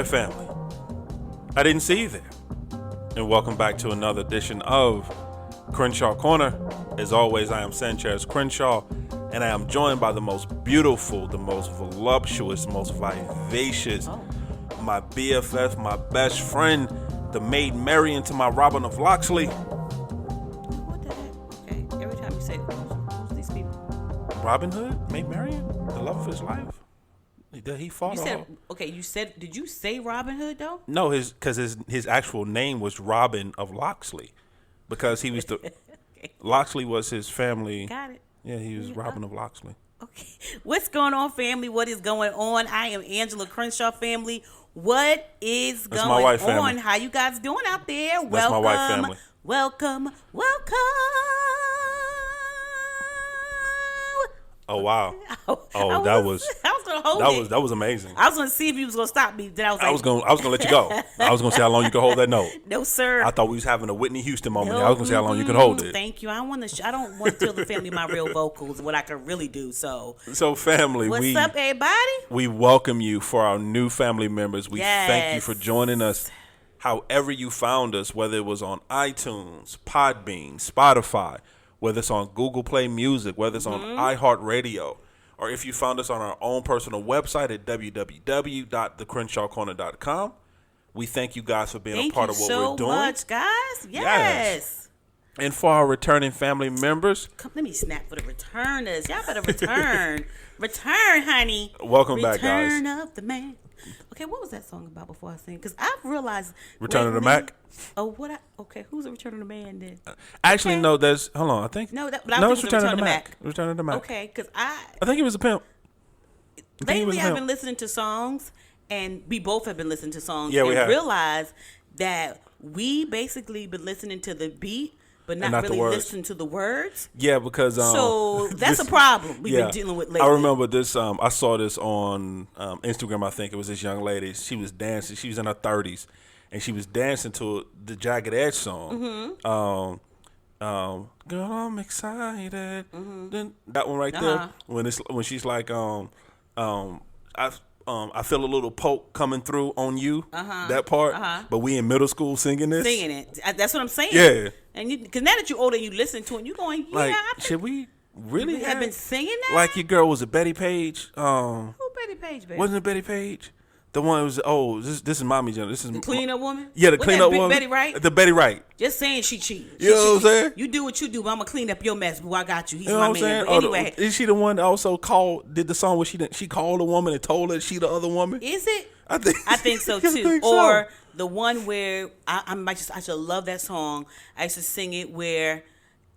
there, family. I didn't see you there. And welcome back to another edition of Crenshaw Corner. As always, I am Sanchez Crenshaw, and I am joined by the most beautiful, the most voluptuous, most vivacious, my BFF, my best friend, the Maid Marian to my Robin of Locksley. What the heck? Okay, every time you say who's these people? Robin Hood, Maid Marian, the love of his life. He fought You all. said, did you say Robin Hood though? No, because his actual name was Robin of Locksley, because he was the Okay. Locksley was his family. Got it. Yeah, he was Robin of Locksley. Okay. What's going on, family? What is going on? I am Angela Crenshaw, family. What is That's going my wife, on? family. How you guys doing out there? That's my wife, family. Welcome. Oh wow! I was gonna hold it. That was amazing. I was gonna see if you was gonna stop me. Then I was like, I was gonna let you go. I was gonna see how long you could hold that note. no, sir. I thought we was having a Whitney Houston moment. No, I was gonna see how long you could hold it. Thank you. I don't want to tell the family my real vocals, what I can really do. So family, what's up, everybody? We welcome you for our new family members. We thank you for Yes. joining us. However you found us, whether it was on iTunes, Podbean, Spotify, whether it's on Google Play Music, whether it's on iHeartRadio, or if you found us on our own personal website at www.thecrenshawcorner.com. We thank you guys for being a part of what we're doing. Thank you so much, guys. Yes. And for our returning family members, Come, let me snap for the returners. Y'all better return. Return, honey. Welcome back, guys. Return of the man. Okay, what was that song about before I sing? Because I've realized. Return of the lately- Mac? Okay, who's a Return of the Man then? actually, Okay. no, hold on, I think. No, but I think it's it was Return of the Mac. Return of the Mac. Okay, because I think he was a pimp. I think he was lately a I've pimp. been listening to songs, and we both have been listening to songs. Yeah, we and have. realized that we basically been listening to the beat, but not not the really words. listening to the words. Yeah, because So that's a problem we've been dealing with lately. I remember this. I saw this on Instagram. I think it was this young lady. She was dancing. She was in her 30s, and she was dancing to the Jagged Edge song. Mm-hmm. Girl, I'm excited. Then that one right there. When she's like, I feel a little poke coming through on you. That part. But we in middle school singing this. Singing it. That's what I'm saying. Yeah. And because now that you're older, you listen to it, you going, yeah, Like, I should we really have been singing that. like your girl was it Betty Page? Who Betty Page, baby? Wasn't it Betty Page? The one was this is Mommy Jim. This is The clean up woman? Yeah, the Wasn't clean that up Big woman. Betty Wright? The Betty Wright. Just saying she cheated. You know what I'm saying? You do what you do, but I'm going to clean up your mess, boo. I got you. He's You know my what I'm man. saying? But anyway, Is she the one that also did the song where she called a woman and told her she the other woman? is it? I think so I too. think so. Or the one where I should love that song. I used to sing it where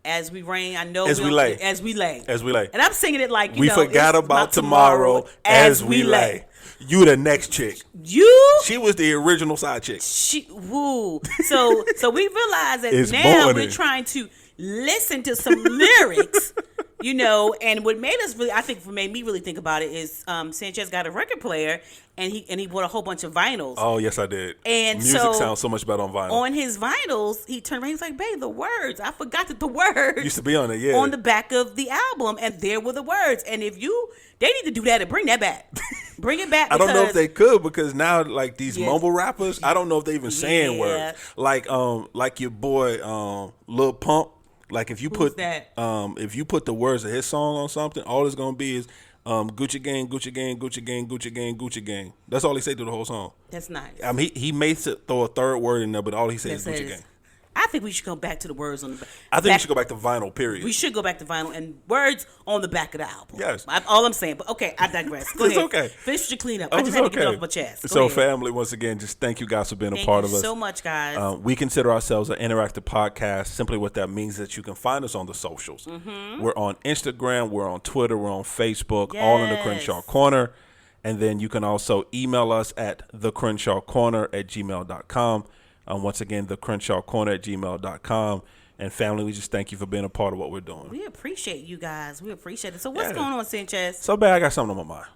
as we rain, I know As we lay. As we lay. As we lay. And I'm singing it like, we forgot it's about tomorrow as we lay. You the next chick. You She was the original side chick. woo. So we realize that It's now morning. we're trying to listen to some lyrics, and what made us really, I think, what made me really think about it is Sanchez got a record player and he bought a whole bunch of vinyls. Oh yes, I did. And music so, sounds so much better on vinyl. On his vinyls, he turned around, he was like, babe, the words. I forgot that the words Used to be on it, yeah. on the back of the album, and there were the words. And they need to do that and bring that back. Bring it back. I don't know if because- they could because now like these Yeah. mumble rappers, I don't know if they even saying Yeah. words. Like your boy Lil Pump. Like if you put that? if you put the words of his song on something, all it's gonna be is Gucci gang, Gucci gang, Gucci gang, Gucci gang, Gucci gang. That's all he say through the whole song. That's nice. I mean he may throw a third word in there, but all he says is That Gucci says- gang. I think we should go back to the words on the back. I think we should go back to vinyl, period. We should go back to vinyl and words on the back of the album. Yes. All I'm saying. But okay, I digress. Go It's ahead. okay. Finish your cleanup. Oh, I just it's had to get it okay. off my chest. Go So ahead. family, once again, just thank you guys for being a Thank part you of us. so much, guys. We consider ourselves an interactive podcast. Simply what that means is that you can find us on the socials. We're on Instagram, we're on Twitter, we're on Facebook, all in the Crenshaw Yes. Corner. And then you can also email us at thecrenshawcorner@gmail.com. Once again, thecrenshawcorner@gmail.com. And family, we just thank you for being a part of what we're doing. We appreciate you guys. We appreciate it. So what's Yeah. going on, Sanchez? So, babe, I got something on my mind.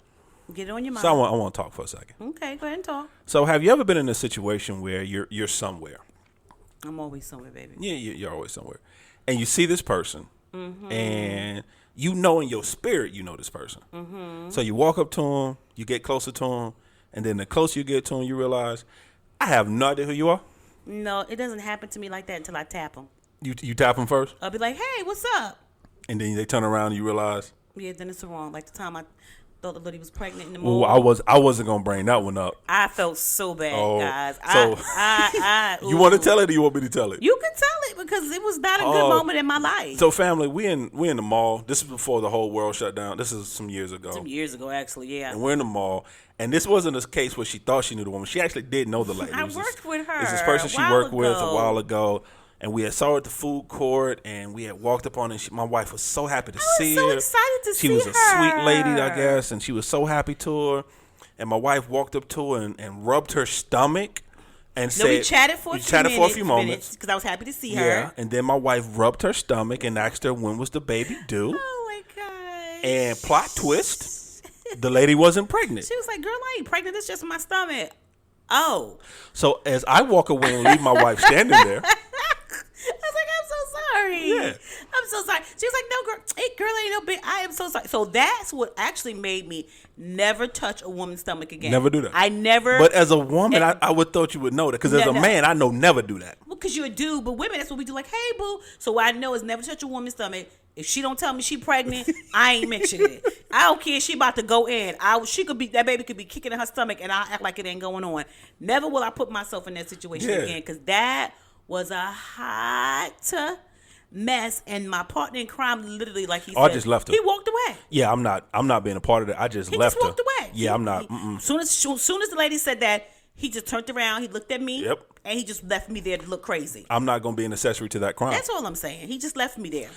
Get it on your mind. So I want to talk for a second. Okay, go ahead and talk. So have you ever been in a situation where you're somewhere? I'm always somewhere, baby. Yeah, you're always somewhere. And you see this person, and you know in your spirit you know this person. So you walk up to him, you get closer to him, And then the closer you get to them, you realize, I have no idea who you are. No, it doesn't happen to me like that until I tap them. You tap them first? I'll be like, hey, what's up? And then they turn around and you realize. Yeah, then it's wrong. Like the time I thought the lady was pregnant in the Well, morning. I wasn't going to bring that one up. I felt so bad, guys. So, you want to tell it or you want me to tell it? You can tell it because it was not a good moment in my life. So, family, we in the mall. This is before the whole world shut down. This is some years ago. Some years ago, actually, yeah. And we're in the mall. And this wasn't a case where she thought she knew the woman. She actually did know the lady. I worked with her. It's this person she worked with a while ago. And we had saw her at the food court, and we had walked up on her. And my wife was so happy to see her. I was so excited to see her. She was a sweet lady, I guess, and she was so happy to her. And my wife walked up to her and rubbed her stomach and said, we chatted for a few moments because I was happy to see her. Yeah, and then my wife rubbed her stomach and asked her when was the baby due. Oh my gosh! And plot twist, the lady wasn't pregnant. She was like, "Girl, I ain't pregnant. It's just my stomach." Oh. So as I walk away and leave my wife standing there. I was like, I'm so sorry. Yeah. I'm so sorry. She was like, no, girl, hey, girl ain't no big. I am so sorry. So that's what actually made me never touch a woman's stomach again. Never do that. I never. But as a woman, I would thought you would know that. Because as a man, I know never do that. Well, because you're a dude. But women, that's what we do. Like, hey, boo. So what I know is never touch a woman's stomach. If she don't tell me she pregnant, I ain't mentioning it. I don't care if she about to go in. That baby could be kicking in her stomach and I'll act like it ain't going on. Never will I put myself in that situation again. Because that was a hot mess, and my partner in crime literally, like he said, I just left her. He walked away. Yeah, I'm not being a part of that. I just left her. He just walked away. Yeah, I'm not. Soon as the lady said that, he just turned around, he looked at me, Yep. and he just left me there to look crazy. I'm not going to be an accessory to that crime. That's all I'm saying. He just left me there.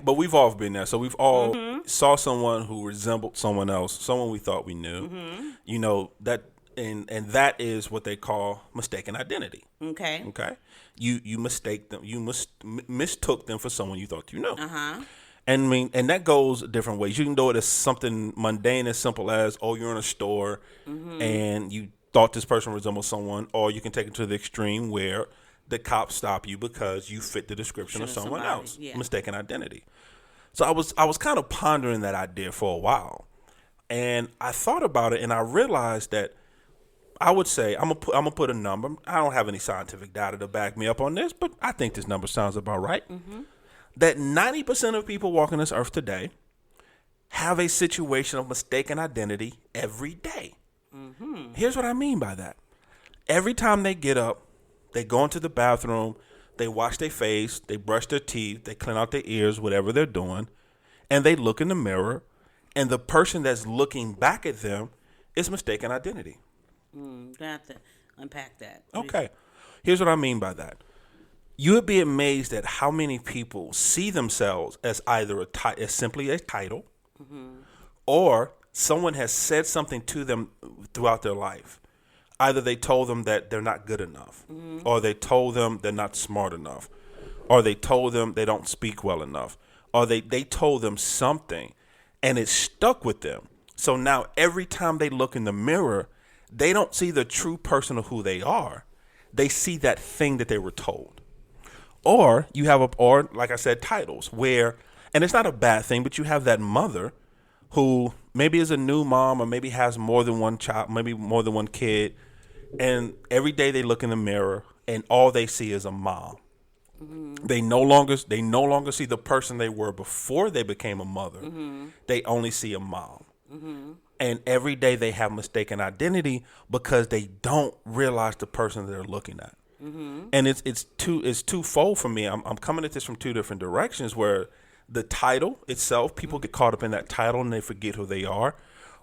But we've all been there. So we've all saw someone who resembled someone else, someone we thought we knew. Mm-hmm. You know, that and that is what they call mistaken identity. Okay. You mistake them. You mistook them for someone you thought you knew. Uh-huh. And that goes different ways. You can do it as something mundane, as simple as, oh, you're in a store and you thought this person resembles someone, or you can take it to the extreme where the cops stop you because you fit the description of someone else. Yeah. Mistaken identity. So I was kind of pondering that idea for a while, and I thought about it, and I realized that I would say I'm gonna put a number. I don't have any scientific data to back me up on this, but I think this number sounds about right. That 90% of people walking this earth today have a situation of mistaken identity every day. Here's what I mean by that. Every time they get up, they go into the bathroom, they wash their face, they brush their teeth, they clean out their ears, whatever they're doing, and they look in the mirror, and the person that's looking back at them is mistaken identity. Got to unpack that. Okay. Here's what I mean by that. You would be amazed at how many people see themselves as either as simply a title, or someone has said something to them throughout their life. Either they told them that they're not good enough, or they told them they're not smart enough, or they told them they don't speak well enough, or they told them something, and it stuck with them. So now every time they look in the mirror, they don't see the true person of who they are. They see that thing that they were told. Or you have or like I said, titles where, and it's not a bad thing, but you have that mother who maybe is a new mom or maybe has more than one child, maybe more than one kid. And every day they look in the mirror and all they see is a mom. They no longer see the person they were before they became a mother. They only see a mom. And every day they have mistaken identity because they don't realize the person they're looking at. And it's twofold for me. I'm coming at this from two different directions, where the title itself, people get caught up in that title and they forget who they are,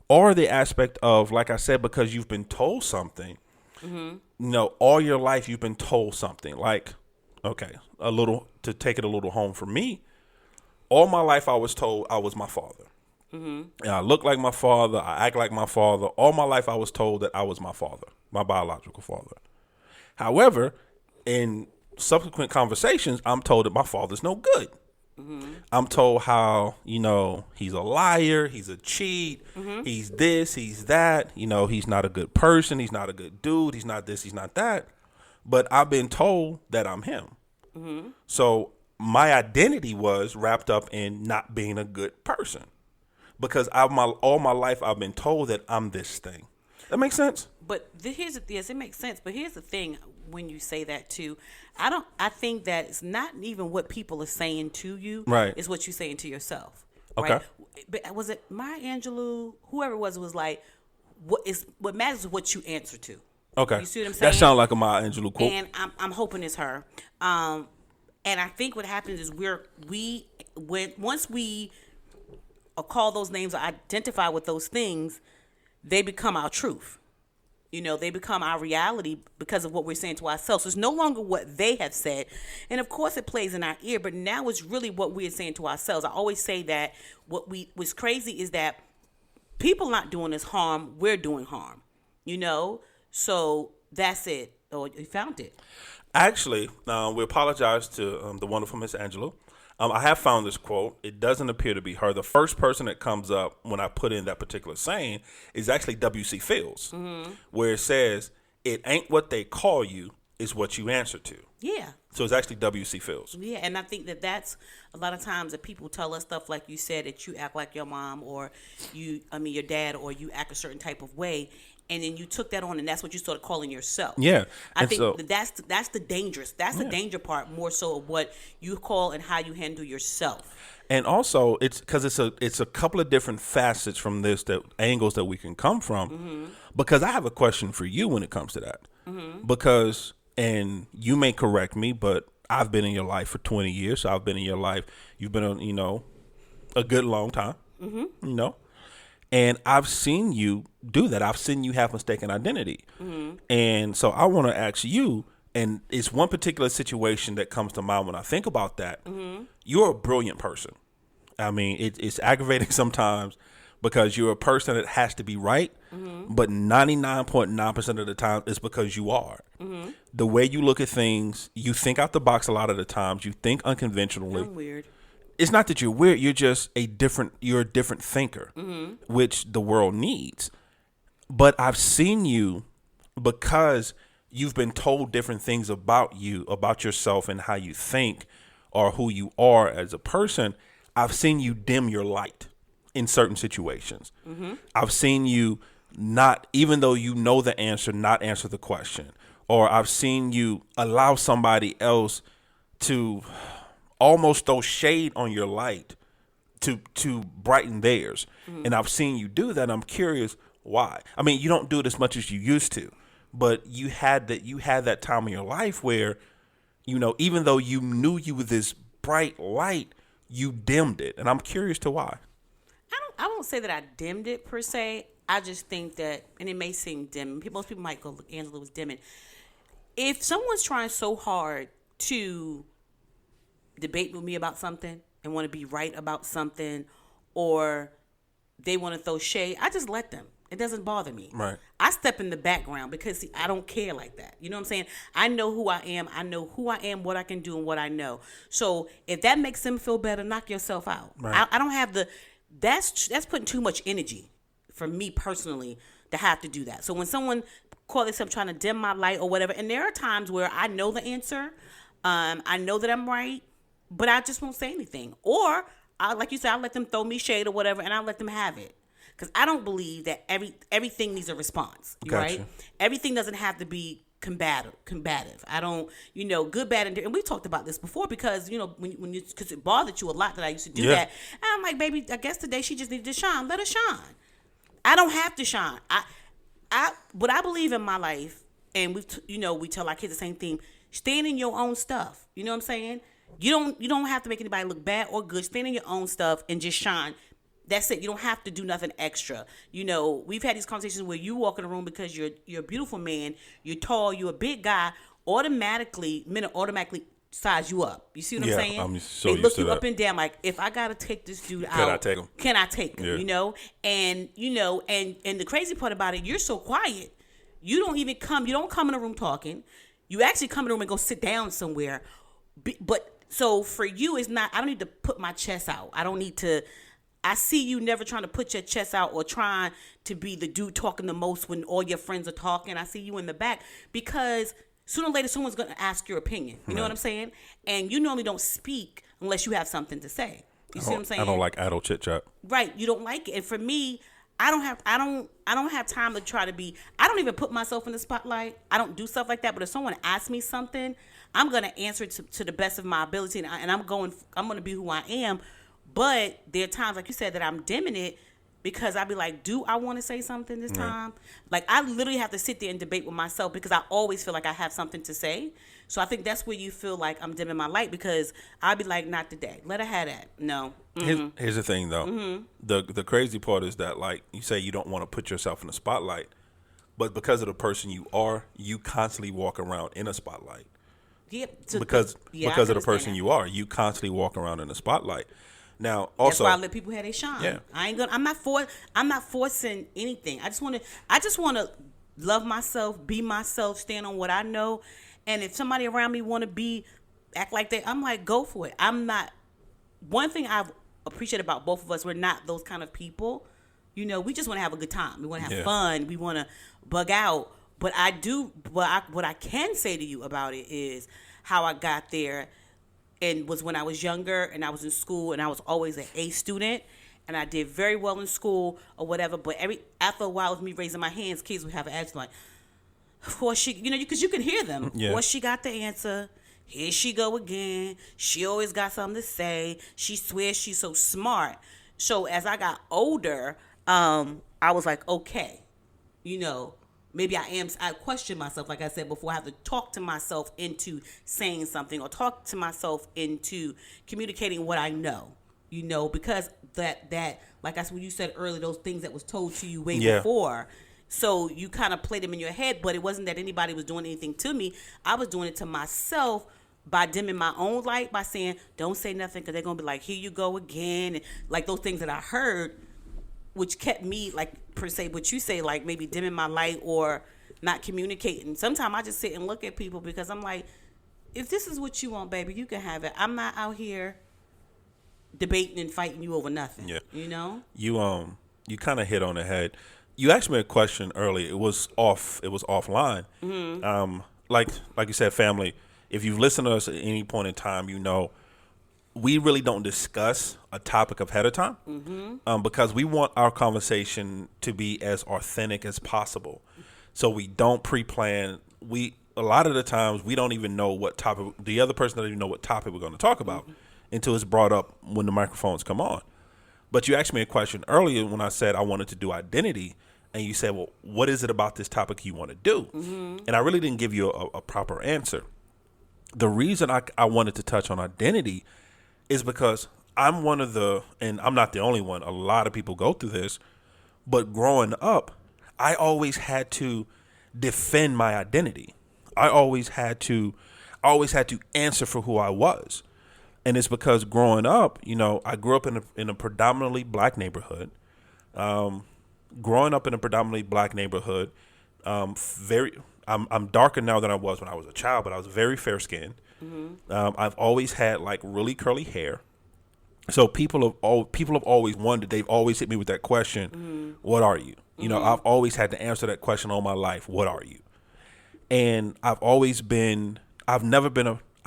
or the aspect of, like I said, because you've been told something. You know, all your life you've been told something. Like, okay, to take it a little home for me, all my life I was told I was my father. And I look like my father, I act like my father. All my life I was told that I was my father, my biological father. However, in subsequent conversations, I'm told that my father's no good. I'm told how, you know, he's a liar, he's a cheat, he's this, he's that, you know, he's not a good person, he's not a good dude, he's not this, he's not that. But I've been told that I'm him. So my identity was wrapped up in not being a good person, because all my life I've been told that I'm this thing. That makes sense. But yes, it makes sense. But here's the thing: when you say that too, I think that it's not even what people are saying to you. Right. It's what you're saying to yourself. Okay. Right? But was it Maya Angelou? Whoever it was like, what matters is what you answer to. Okay. You see what I'm saying? That sounds like a Maya Angelou quote. And I'm hoping it's her. And I think what happens is once we call those names or identify with those things, they become our truth. They become our reality because of what we're saying to ourselves. So it's no longer what they have said. And of course it plays in our ear, but now it's really what we're saying to ourselves. I always say that what's crazy is that people not doing us harm, we're doing harm. So that's it. Oh, you found it. Actually, we apologize to the wonderful Miss Angelou. I have found this quote. It doesn't appear to be her. The first person that comes up when I put in that particular saying is actually W.C. Fields, where it says, "It ain't what they call you, it's what you answer to." Yeah. So it's actually W.C. Fields. Yeah, and I think that's a lot of times that people tell us stuff like you said, that you act like your mom or your dad, or you act a certain type of way. And then you took that on, and that's what you started calling yourself. Yeah, I think that's the the danger part, more so of what you call and how you handle yourself. And also, it's because it's a couple of different facets from this, that angles that we can come from. Because I have a question for you when it comes to that. Because, and you may correct me, but I've been in your life for 20 years. So I've been in your life. You've been on, a good long time. And I've seen you do that. I've seen you have mistaken identity. And so I want to ask you, and it's one particular situation that comes to mind when I think about that. You're a brilliant person. I mean, it's aggravating sometimes because you're a person that has to be right, but 99.9% of the time it's because you are. The way you look at things, you think out the box a lot of the times. You think unconventionally. I'm weird. It's not that you're weird. You're just you're a different thinker, which the world needs. But I've seen you, because you've been told different things about you, about yourself and how you think or who you are as a person. I've seen you dim your light in certain situations. I've seen you not, even though you know the answer, not answer the question. Or I've seen you allow somebody else to almost throw shade on your light to brighten theirs. And I've seen you do that. I'm curious why. I mean, you don't do it as much as you used to, but you had that time in your life where, even though you knew you were this bright light, you dimmed it. And I'm curious to why. I won't say that I dimmed it per se. I just think that, and it may seem dim. Most people might go, look, Angela was dimming. If someone's trying so hard to debate with me about something and want to be right about something, or they want to throw shade, I just let them. It doesn't bother me. Right. I step in the background because, see, I don't care like that. You know what I'm saying? I know who I am. I know who I am, what I can do, and what I know. So if that makes them feel better, knock yourself out. Right. I don't have that's putting too much energy for me personally to have to do that. So when someone calls themselves trying to dim my light or whatever, and there are times where I know the answer, I know that I'm right, but I just won't say anything. Or, like you said, I'll let them throw me shade or whatever, and I'll let them have it. Because I don't believe that everything needs a response, Gotcha. right? Everything doesn't have to be combative. I don't, good, bad, and we talked about this before because, because it bothered you a lot that I used to do that. And I'm like, baby, I guess today she just needed to shine. Let her shine. I don't have to shine. What I believe in my life, and we tell our kids the same thing, stand in your own stuff. You know what I'm saying? You don't have to make anybody look bad or good. Stand in your own stuff and just shine. That's it. You don't have to do nothing extra. We've had these conversations where you walk in a room because you're a beautiful man, you're tall, you're a big guy. Men automatically size you up. You see what I'm saying? I'm so they used look to you that. up and down like, if I gotta take this dude out, Can I take him? And Yeah. And the crazy part about it, you're so quiet. You don't come in a room talking. You actually come in a room and go sit down somewhere. But so for you, it's not. I don't need to put my chest out. I don't need to. I see you never trying to put your chest out or trying to be the dude talking the most when all your friends are talking. I see you in the back because sooner or later someone's going to ask your opinion. You know what I'm saying? And you normally don't speak unless you have something to say. You see what I'm saying? I don't like idle chit chat. Right. You don't like it. And for me, I don't have time to try to be. I don't even put myself in the spotlight. I don't do stuff like that. But if someone asks me something, I'm gonna answer it to the best of my ability, and I'm gonna be who I am. But there are times, like you said, that I'm dimming it because I'd be like, do I want to say something this time? Like, I literally have to sit there and debate with myself because I always feel like I have something to say. So I think that's where you feel like I'm dimming my light, because I'd be like, not today. Let her have that. No. Here's the thing, though. The crazy part is that, like you say, you don't want to put yourself in the spotlight, but because of the person you are, you constantly walk around in a spotlight. Yeah, because I of the person understand you are, you constantly walk around in the spotlight. Now, also, that's why I let people have their shine. Yeah. I'm not forcing anything. I just want to love myself, be myself, stand on what I know. And if somebody around me want to act like that, I'm like, go for it. I'm not. One thing I've appreciated about both of us, we're not those kind of people. You know, we just want to have a good time. We want to have fun. We want to bug out. But I do. What I can say to you about it is how I got there. And was when I was younger and I was in school and I was always an A student and I did very well in school or whatever. But after a while of me raising my hands, kids would have an attitude like, "Well, she," because you can hear them. Yeah. Well, she got the answer. Here she go again. She always got something to say. She swears she's so smart. So as I got older, I was like, okay, maybe I question myself. Like I said before, I have to talk to myself into saying something or talk to myself into communicating what I know, because that like that's what you said earlier, those things that was told to you way before. So you kind of played them in your head, but it wasn't that anybody was doing anything to me. I was doing it to myself by dimming my own light, by saying, don't say nothing because they're going to be like, here you go again. And like those things that I heard, which kept me, like, per se, what you say, like maybe dimming my light or not communicating. Sometimes I just sit and look at people because I'm like, if this is what you want, baby, you can have it. I'm not out here debating and fighting you over nothing. Yeah. You kind of hit on the head. You asked me a question earlier. It was offline. Mm-hmm. Like you said, family, if you've listened to us at any point in time, we really don't discuss a topic ahead of time, because we want our conversation to be as authentic as possible. So we don't pre-plan. A lot of the times we don't even know what topic, the other person doesn't even know what topic we're going to talk about until it's brought up when the microphones come on. But you asked me a question earlier when I said I wanted to do identity, and you said, well, what is it about this topic you want to do? And I really didn't give you a proper answer. The reason I wanted to touch on identity is because I'm one of and I'm not the only one, a lot of people go through this, but growing up, I always had to defend my identity. I always had to answer for who I was. And it's because growing up, I grew up in a predominantly black neighborhood. Growing up in a predominantly black neighborhood, I'm darker now than I was when I was a child, but I was very fair skinned. I've always had like really curly hair. So people have always wondered. They've always hit me with that question, what are you? I've always had to answer that question all my life. What are you? And I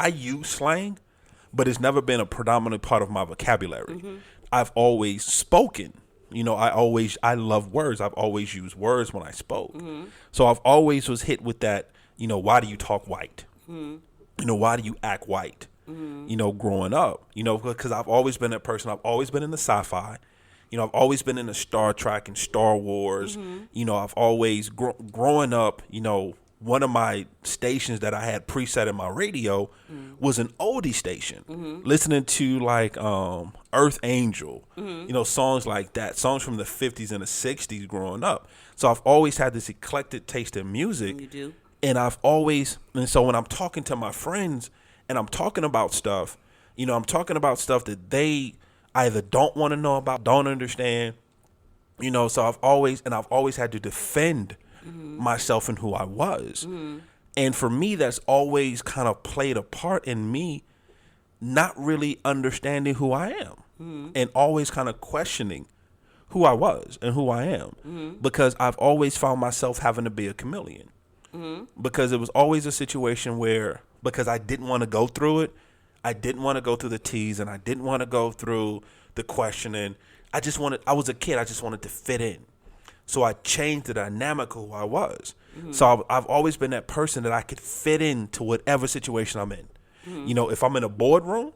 use slang, but it's never been a predominant part of my vocabulary. I've always spoken. I love words. I've always used words when I spoke. So I've always was hit with that, why do you talk white? Why do you act white? Growing up, because I've always been that person. I've always been in the sci-fi. I've always been in the Star Trek and Star Wars. I've always, growing up, one of my stations that I had preset in my radio was an oldie station, listening to like Earth Angel, songs like that, songs from the 50s and the 60s growing up. So I've always had this eclectic taste in music. You do. And so when I'm talking to my friends and I'm talking about stuff, I'm talking about stuff that they either don't want to know about, don't understand, so I've always had to defend myself and who I was. And for me, that's always kind of played a part in me not really understanding who I am and always kind of questioning who I was and who I am, because I've always found myself having to be a chameleon, because it was always a situation where, because I didn't want to go through it, I didn't want to go through the T's and I didn't want to go through the questioning. I was a kid. I just wanted to fit in. So I changed the dynamic of who I was. So I've always been that person that I could fit into whatever situation I'm in. You know, if I'm in a boardroom,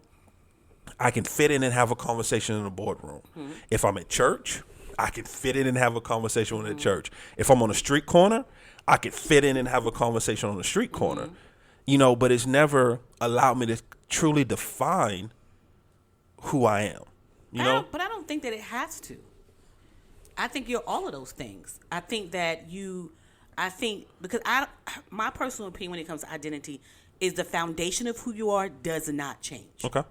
I can fit in and have a conversation in a boardroom. If I'm at church, I can fit in and have a conversation in a church. If I'm on a street corner, I could fit in and have a conversation on the street corner. You know, but it's never allowed me to truly define who I am. You know? But I don't think that it has to. I think you're all of those things. I think because my personal opinion when it comes to identity is the foundation of who you are does not change. Okay.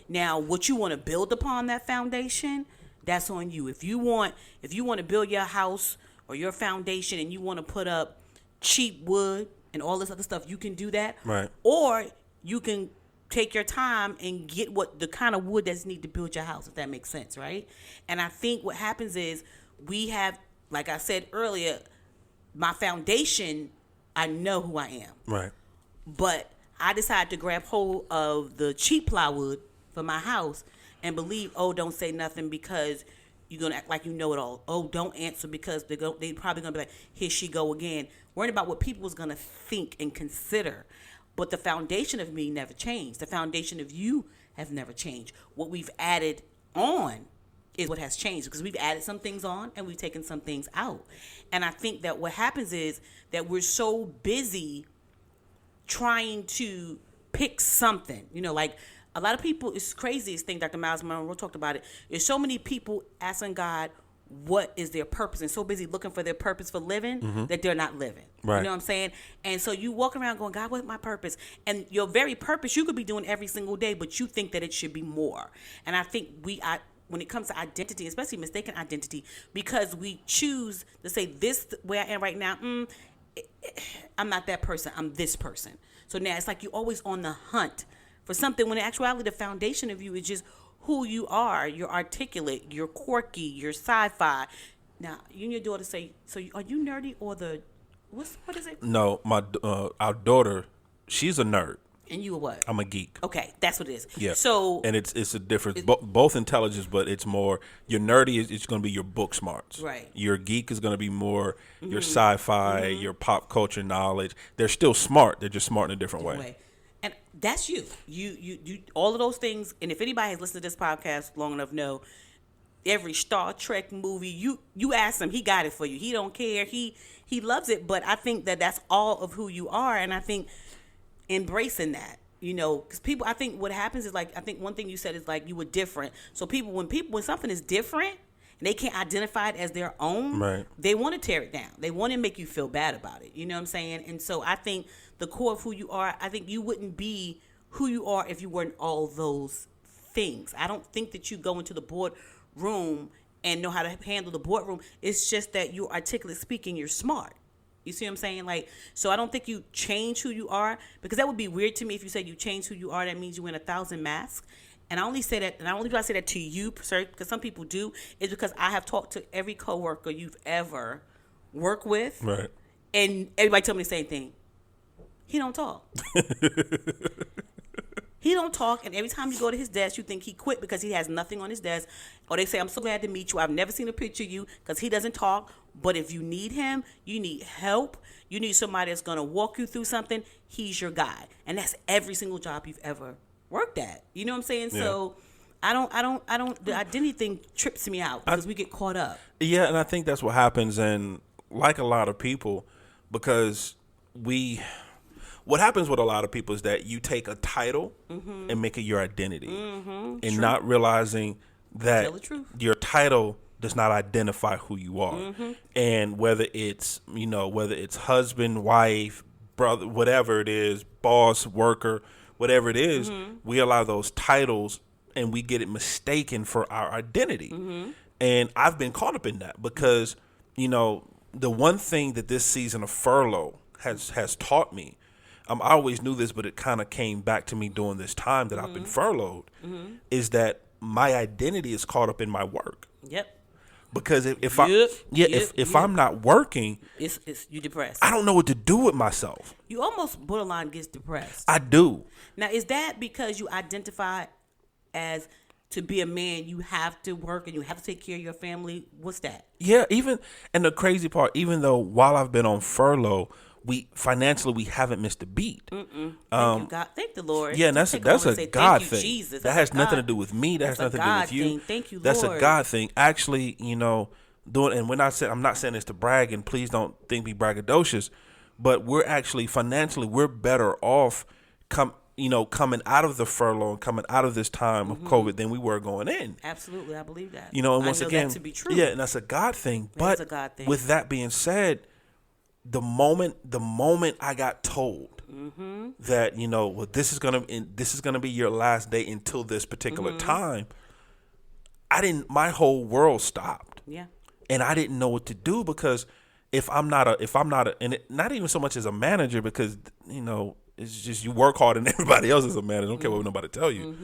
Now, what you want to build upon that foundation, that's on you. If you want to build your house or your foundation and you want to put up cheap wood and all this other stuff, you can do that. Right. Or you can take your time and get what the kind of wood that's needed to build your house, if that makes sense, right? And I think what happens is we have, like I said earlier, my foundation, I know who I am. Right. But I decided to grab hold of the cheap plywood for my house and believe, don't say nothing because you're going to act like you know it all. Oh, don't answer because they probably going to be like, here she go again. Worrying about what people was going to think and consider. But the foundation of me never changed. The foundation of you have never changed. What we've added on is what has changed because we've added some things on and we've taken some things out. And I think that what happens is that we're so busy trying to pick something, you know, like a lot of people, it's crazy, this thing, Dr. Miles Monroe talked about it. There's so many people asking God, what is their purpose? And so busy looking for their purpose for living that they're not living. Right. You know what I'm saying? And so you walk around going, God, what's my purpose? And your very purpose, you could be doing every single day, but you think that it should be more. And I think when it comes to identity, especially mistaken identity, because we choose to say this where I am right now, I'm not that person, I'm this person. So now it's like you're always on the hunt for something when in actuality the foundation of you is just who you are. You're articulate, you're quirky, you're sci-fi. Now, you and your daughter say, so are you nerdy or what is it? No, our daughter, she's a nerd. And you a what? I'm a geek. Okay, that's what it is. Yeah. So and it's a difference, both intelligence, but it's more your nerdy is it's going to be your book smarts. Right. Your geek is going to be more your sci-fi, your pop culture knowledge. They're still smart. They're just smart in a different way. And that's you. You all of those things. And if anybody has listened to this podcast long enough, know every Star Trek movie you ask him, he got it for you. He don't care. He loves it. But I think that that's all of who you are. And I think embracing that, you know, because people, I think what happens is like, I think one thing you said is like you were different. So when something is different and they can't identify it as their own, right, they want to tear it down. They want to make you feel bad about it. You know what I'm saying? And so I think the core of who you are, I think you wouldn't be who you are if you weren't all those things. I don't think that you go into the boardroom and know how to handle the boardroom. It's just that you're articulate speaking, you're smart. You see what I'm saying? Like, so I don't think you change who you are, because that would be weird to me if you said you change who you are. That means you wear 1,000 masks. And I only say that, and I only do I say that to you, sir, because some people do, is because I have talked to every coworker you've ever worked with, right? And everybody tell me the same thing. He don't talk. He don't talk, and every time you go to his desk, you think he quit because he has nothing on his desk. Or they say, I'm so glad to meet you. I've never seen a picture of you, because he doesn't talk. But if you need him, you need help, you need somebody that's going to walk you through something, he's your guy. And that's every single job you've ever worked at. You know what I'm saying? Yeah. So I don't, the identity thing trips me out because we get caught up. Yeah, and I think that's what happens. And like a lot of people, because what happens with a lot of people is that you take a title and make it your identity, and not realizing that your title does not identify who you are. And whether it's husband, wife, brother, whatever it is, boss, worker, whatever it is, we allow those titles and we get it mistaken for our identity. And I've been caught up in that because, the one thing that this season of furlough has taught me, I always knew this, but it kind of came back to me during this time that I've been furloughed, is that my identity is caught up in my work. Yep. Because if I'm not working, it's you depressed. I don't know what to do with myself. You almost borderline gets depressed. I do. Now, is that because you identify as to be a man, you have to work and you have to take care of your family. What's that? Yeah, and the crazy part, even though while I've been on furlough, we financially haven't missed a beat. Thank you, God. Thank the Lord. Yeah, and that's Take a over and say, God thank you, thing. Jesus. That That's has a nothing to God. do with me. That has That's a nothing to do with God you. thing. Thank you, That's Lord. a God thing. Actually, doing, and I'm not saying this to brag, and please don't think me braggadocious, but we're actually financially we're better off coming out of the furlough and coming out of this time of COVID than we were going in. Absolutely, I believe that. And once I know again, that to be true. yeah, and that's a God thing. That But is a God thing. with that being said, the moment I got told that well, this is gonna be your last day until this particular time, my whole world stopped. Yeah. And I didn't know what to do, because if I'm not not even so much as a manager, because it's just you work hard and everybody else is a manager. Don't care what nobody tell you.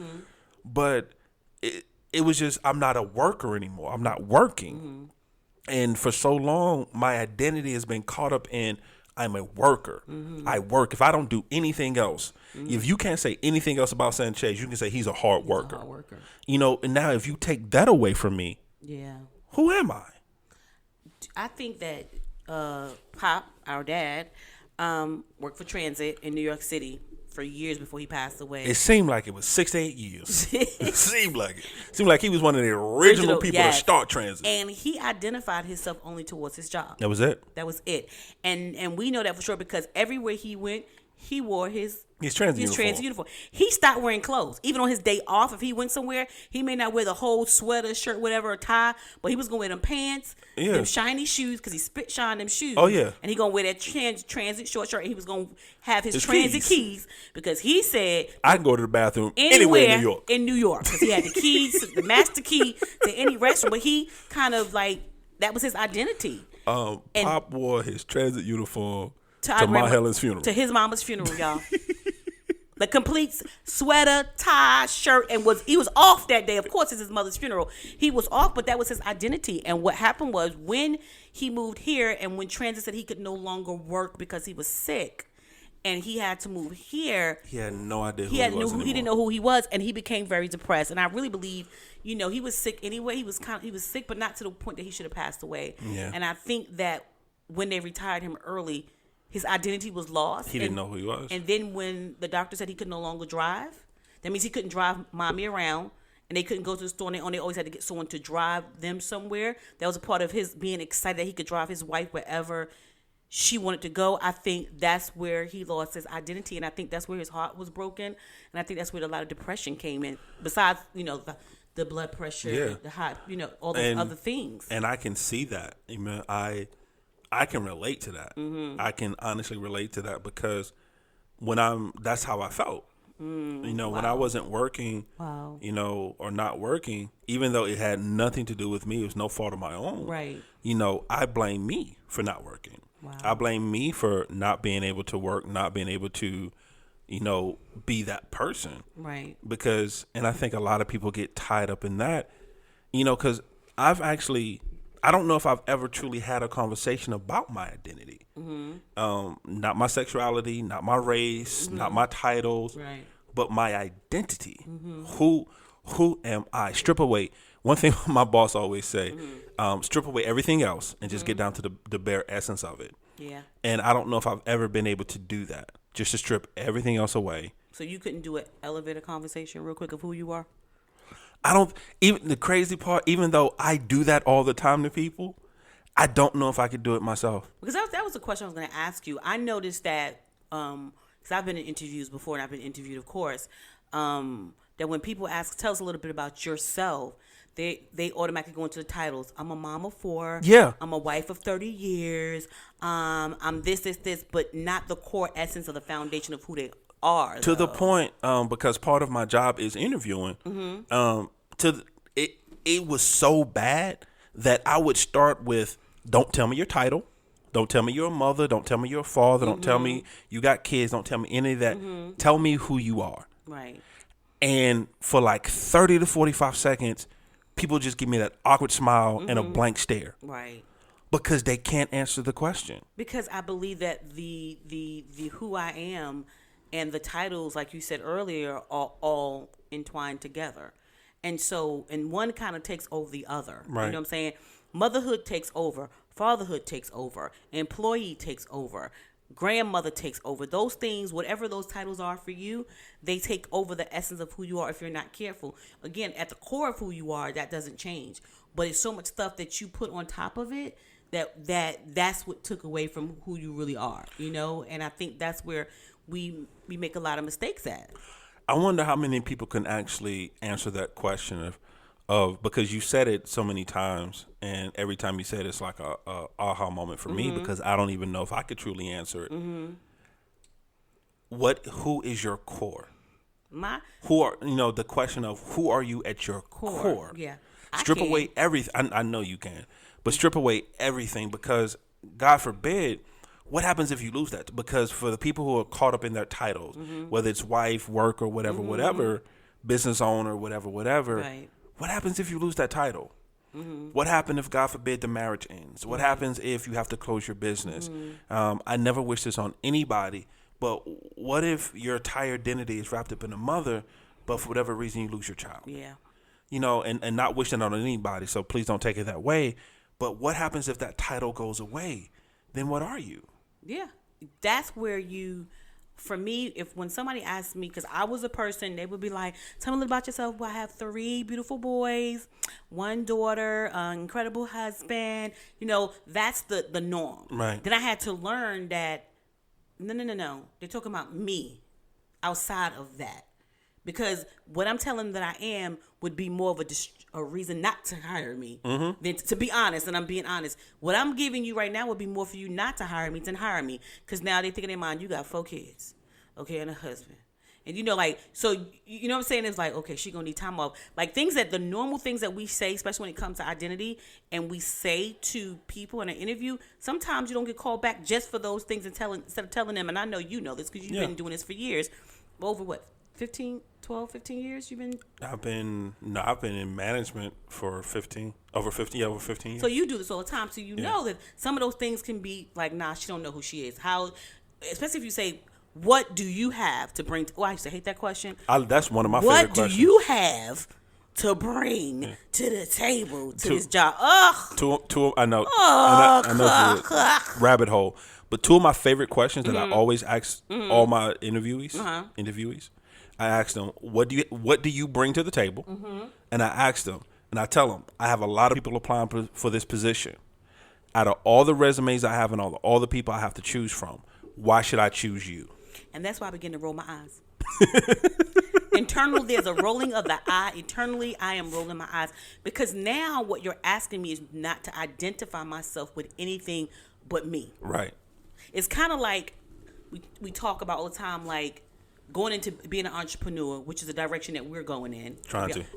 But it was just, I'm not a worker anymore. I'm not working. And for so long, my identity has been caught up in I'm a worker. I work. If I don't do anything else, if you can't say anything else about Sanchez, you can say he's a hard worker. And now if you take that away from me, Yeah. who am I? I think that Pop, our dad, worked for transit in New York City for years before he passed away. It seemed like it was 6 to 8 years. It seemed like it. Seemed like he was one of the original people to start transit. And he identified himself only towards his job. That was it. That was it. And we know that for sure because everywhere he went, he wore his transit uniform. He stopped wearing clothes. Even on his day off, if he went somewhere, he may not wear the whole sweater, shirt, whatever, or tie, but he was going to wear them pants, them shiny shoes, because he spit shine them shoes. Oh, yeah. And he going to wear that transit short shirt, and he was going to have his transit keys, because he said, I can go to the bathroom anywhere in New York. In New York, because he had the keys, the master key to any restroom, but he kind of that was his identity. Pop wore his transit uniform to Ma Helen's funeral. To his mama's funeral, y'all. The complete sweater, tie, shirt, and he was off that day. Of course, it's his mother's funeral. He was off, but that was his identity. And what happened was when he moved here and when transit said he could no longer work because he was sick and he had to move here. He had no idea he didn't know who he was, and he became very depressed. And I really believe, he was sick anyway. He was sick, but not to the point that he should have passed away. Yeah. And I think that when they retired him early, his identity was lost. He didn't know who he was. And then when the doctor said he could no longer drive, that means he couldn't drive mommy around, and they couldn't go to the store, and they always had to get someone to drive them somewhere. That was a part of his being excited that he could drive his wife wherever she wanted to go. I think that's where he lost his identity, and I think that's where his heart was broken, and I think that's where a lot of depression came in, besides, the blood pressure, the high, all those other things. And I can see that. I can relate to that. I can honestly relate to that because that's how I felt. When I wasn't working, or not working, even though it had nothing to do with me, it was no fault of my own. Right. I blame me for not working. Wow. I blame me for not being able to work, not being able to, be that person. Right. Because, and I think a lot of people get tied up in that, because I don't know if I've ever truly had a conversation about my identity. Not my sexuality, not my race, not my titles, right, but my identity. Who am I? Strip away. One thing my boss always say, strip away everything else and just get down to the bare essence of it. Yeah. And I don't know if I've ever been able to do that, just to strip everything else away. So you couldn't do an elevator conversation real quick of who you are? Even the crazy part, even though I do that all the time to people, I don't know if I could do it myself. Because that was the question I was going to ask you. I noticed that, because I've been in interviews before and I've been interviewed, of course, that when people tell us a little bit about yourself, they automatically go into the titles. I'm a mom of 4. Yeah. I'm a wife of 30 years. I'm this, but not the core essence of the foundation of who they are. To the point, because part of my job is interviewing. It was so bad that I would start with, don't tell me your title. Don't tell me you're a mother. Don't tell me you're a father. Don't tell me you got kids. Don't tell me any of that. Tell me who you are. Right. And for like 30 to 45 seconds, people just give me that awkward smile and a blank stare. Right. Because they can't answer the question. Because I believe that the who I am and the titles, like you said earlier, are all entwined together. And so, and one kind of takes over the other. Right. You know what I'm saying? Motherhood takes over. Fatherhood takes over. Employee takes over. Grandmother takes over. Those things, whatever those titles are for you, they take over the essence of who you are if you're not careful. Again, at the core of who you are, that doesn't change. But it's so much stuff that you put on top of it that's what took away from who you really are, you know? And I think that's where we make a lot of mistakes at. I wonder how many people can actually answer that question of because you said it so many times, and every time you said it's like a aha moment for me because I don't even know if I could truly answer it. Who is your core? The question of who are you at your core? Yeah. Strip away everything. I know you can, but strip away everything because God forbid, what happens if you lose that? Because for the people who are caught up in their titles, whether it's wife, work, or whatever, business owner, whatever, right. What happens if you lose that title? What happens if, God forbid, the marriage ends? What happens if you have to close your business? I never wish this on anybody, but what if your entire identity is wrapped up in a mother, but for whatever reason you lose your child? Yeah. You know, and not wishing that on anybody, so please don't take it that way. But what happens if that title goes away? Then what are you? Yeah. That's where for me, when somebody asks me, because I was a person, they would be like, tell me a little about yourself. Well, I have 3 beautiful boys, 1 daughter, incredible husband. You know, that's the norm. Right. Then I had to learn that, no. They're talking about me outside of that. Because what I'm telling them that I am would be more of a reason not to hire me than to be honest. And I'm being honest. What I'm giving you right now would be more for you not to hire me than hire me. Because now they think in their mind, you got 4 kids, okay, and a husband. And you know, like, so, you know what I'm saying? It's like, okay, she gonna need time off. Like the normal things that we say, especially when it comes to identity, and we say to people in an interview, sometimes you don't get called back just for those things instead of telling them, and I know you know this because you've been doing this for years. Over what? 15 years you've been? I've been in management for over 15 years. So you do this all the time. So you know that some of those things can be like, nah, she don't know who she is. How, especially if you say, what do you have to bring? I used to hate that question. That's one of my favorite questions. What do you have to bring to the table to this job? Ugh. I know. I know it's a rabbit hole. But 2 of my favorite questions that I always ask all my interviewees, I ask them, what do you bring to the table? And I ask them, and I tell them, I have a lot of people applying for this position. Out of all the resumes I have and all the people I have to choose from, why should I choose you? And that's why I begin to roll my eyes. Internally, there's a rolling of the eye. Internally, I am rolling my eyes. Because now what you're asking me is not to identify myself with anything but me. Right. It's kind of like we talk about all the time, like going into being an entrepreneur, which is the direction that we're going in.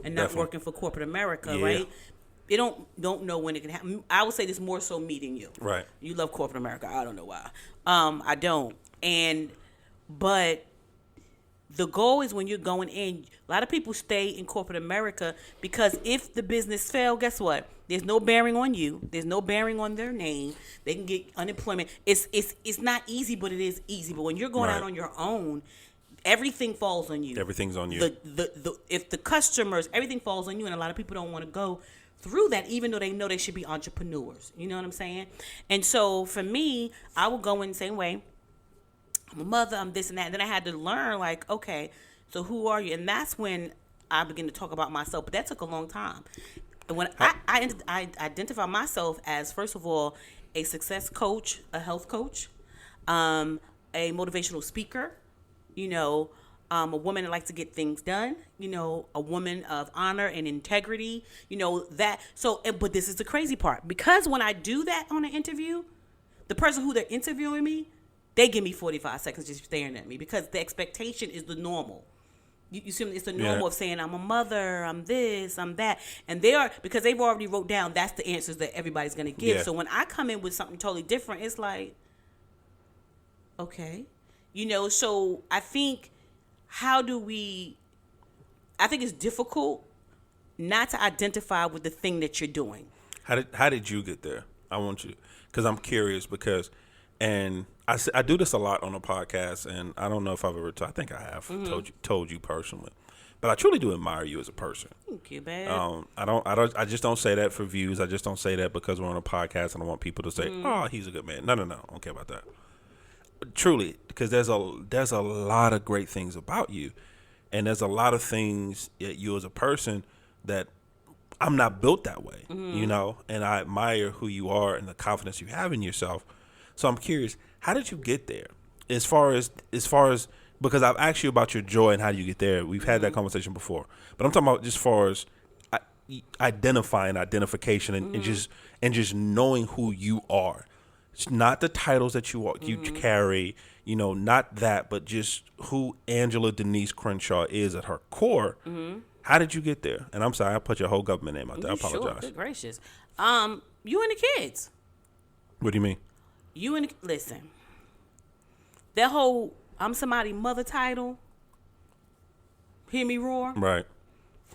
And not working for corporate America, right? They don't know when it can happen. I would say this more so me than you. Right. You love corporate America. I don't know why. I don't. But the goal is when you're going in, a lot of people stay in corporate America because if the business fails, guess what? There's no bearing on you. There's no bearing on their name. They can get unemployment. It's not easy, but it is easy. But when you're going out on your own, everything falls on you. Everything's on you. If the customers, everything falls on you, and a lot of people don't want to go through that, even though they know they should be entrepreneurs. You know what I'm saying? And so for me, I would go in the same way. I'm a mother, I'm this and that. And then I had to learn, like, okay, so who are you? And that's when I began to talk about myself. But that took a long time. And when I identify myself as, first of all, a success coach, a health coach, a motivational speaker, you know, a woman that likes to get things done, you know, a woman of honor and integrity, you know, that. So, but this is the crazy part. Because when I do that on an interview, the person who they're interviewing me, they give me 45 seconds just staring at me because the expectation is the normal. You see, it's the normal of saying, I'm a mother, I'm this, I'm that. And they are, because they've already wrote down, that's the answers that everybody's going to give. Yeah. So when I come in with something totally different, it's like, okay. You know, so I think, I think it's difficult not to identify with the thing that you're doing. How did you get there? I want you, because I'm curious and I do this a lot on a podcast, and I don't know if I've ever I think I have told you personally, but I truly do admire you as a person. Thank you, babe. I just don't say that for views. I just don't say that because we're on a podcast and I want people to say, "Oh, he's a good man." No, I don't care about that. Truly, because there's a lot of great things about you, and there's a lot of things that you as a person that I'm not built that way, you know, and I admire who you are and the confidence you have in yourself. So I'm curious, how did you get there? As far as because I've asked you about your joy and how do you get there. We've had that conversation before, but I'm talking about just as far as identification and just knowing who you are. It's not the titles that you carry, you know, not that, but just who Angela Denise Crenshaw is at her core. How did you get there? And I'm sorry, I put your whole government name out there. I apologize. Sure, good gracious. You and the kids. What do you mean? Listen. That whole I'm somebody mother title. Hear me roar. Right.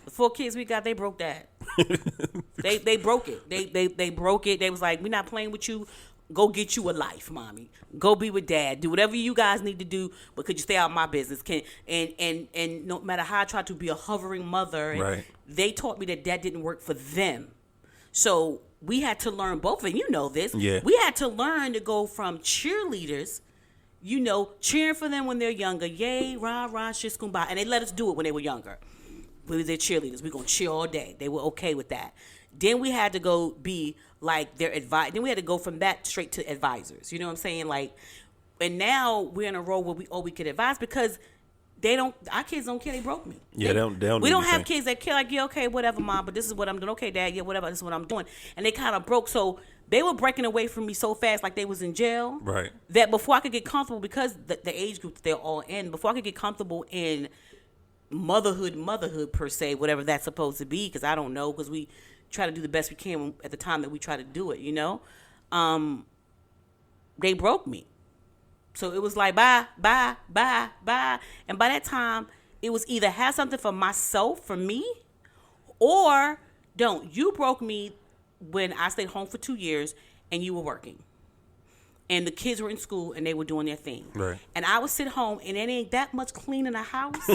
The 4 kids we got, they broke that. they broke it. They broke it. They was like, we're not playing with you. Go get you a life, mommy. Go be with dad. Do whatever you guys need to do, but could you stay out of my business? And no matter how I tried to be a hovering mother, right. They taught me that didn't work for them. So we had to learn both, and you know this. Yeah. We had to learn to go from cheerleaders, you know, cheering for them when they're younger. Yay, rah, rah, shish, kumbaya. And they let us do it when they were younger. We were their cheerleaders. We're going to cheer all day. They were okay with that. Then we had to go be like their advice. Then we had to go from that straight to advisors. You know what I'm saying? Like, and now we're in a role where we could advise because our kids don't care. They broke me. Yeah, they don't. We don't have kids that care. Like, yeah, okay, whatever, mom. But this is what I'm doing. Okay, dad. Yeah, whatever. This is what I'm doing. And they kind of broke. So they were breaking away from me so fast, like they was in jail. Right. That before I could get comfortable, because the age group they're all in, before I could get comfortable in motherhood per se, whatever that's supposed to be, because I don't know, because we try to do the best we can at the time that we try to do it, you know. They broke me. So it was like, bye. And by that time, it was either have something for myself, for me, or don't. You broke me when I stayed home for 2 years and you were working. And the kids were in school and they were doing their thing. Right. And I would sit home and it ain't that much clean in the house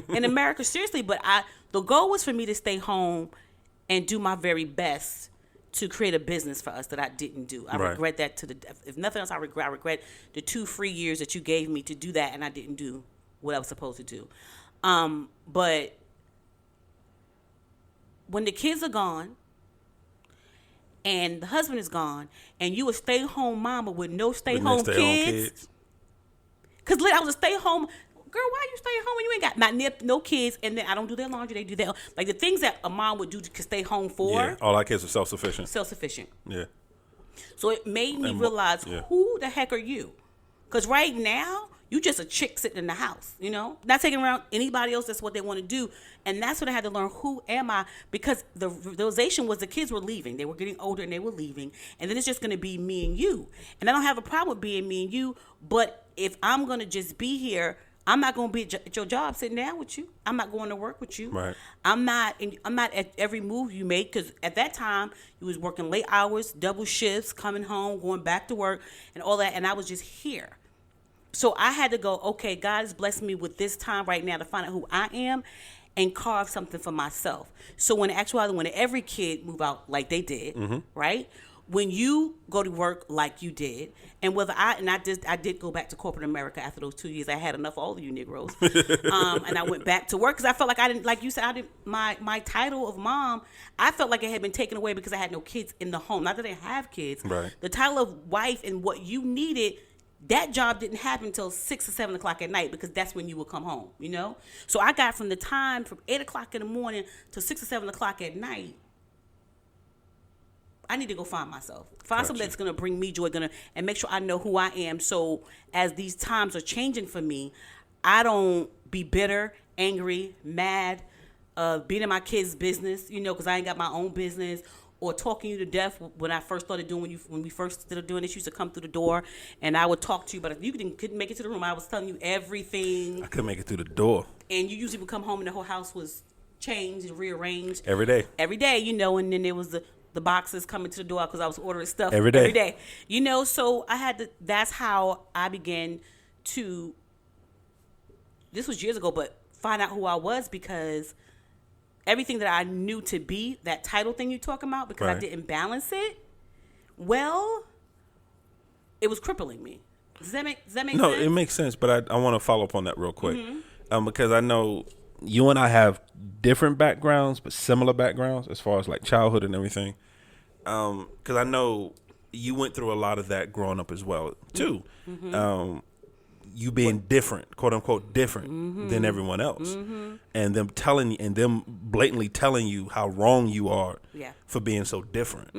in America, seriously. But the goal was for me to stay home and do my very best to create a business for us that I didn't do. I regret that to the death. If nothing else, I regret the 2 free years that you gave me to do that, and I didn't do what I was supposed to do. But when the kids are gone and the husband is gone and you a stay-home mama with no stay-home kids. Because I was a stay-home... Girl, why you stay home when you ain't got no kids? And then I don't do their laundry. They do their... Like, the things that a mom would do to stay home for... Yeah, all our kids are self-sufficient. Self-sufficient. Yeah. So it made me realize, who the heck are you? Because right now, you just a chick sitting in the house, you know? Not taking around anybody else. That's what they want to do. And that's what I had to learn. Who am I? Because the realization was the kids were leaving. They were getting older and they were leaving. And then it's just going to be me and you. And I don't have a problem with being me and you. But if I'm going to just be here... I'm not going to be at your job sitting down with you. I'm not going to work with you. Right. I'm not at every move you make, because at that time you was working late hours, double shifts, coming home, going back to work, and all that. And I was just here. So I had to go, okay, God has blessed me with this time right now to find out who I am and carve something for myself. So when actually, when every kid move out like they did, right? When you go to work like you did, and I did go back to corporate America after those 2 years. I had enough of all of you Negroes, and I went back to work because I felt like I didn't, like you said, my title of mom. I felt like it had been taken away because I had no kids in the home. Not that I didn't have kids. Right. The title of wife and what you needed, that job didn't happen until 6 or 7 o'clock at night, because that's when you would come home. You know, so I got from the time from 8 o'clock in the morning to 6 or 7 o'clock at night. I need to go find myself. Find something that's going to bring me joy, and make sure I know who I am. So as these times are changing for me, I don't be bitter, angry, mad, being in my kids' business, you know, because I ain't got my own business, or talking you to death. When I first started doing, when we first started doing this, you used to come through the door and I would talk to you, but if you couldn't make it to the room, I was telling you everything. I couldn't make it through the door. And you usually would come home and the whole house was changed and rearranged. Every day, you know, and then there was the boxes coming to the door because I was ordering stuff every day. You know, so I had to, that's how I began to, this was years ago, but find out who I was because everything that I knew to be, that title thing you talking about, because I didn't balance it, well, it was crippling me. Does that make sense? No, it makes sense, but I want to follow up on that real quick. Because I know you and I have different backgrounds, but similar backgrounds as far as like childhood and everything. Because I know you went through a lot of that growing up as well, too. You being different, quote unquote, different than everyone else, and them telling you, and them blatantly telling you how wrong you are for being so different.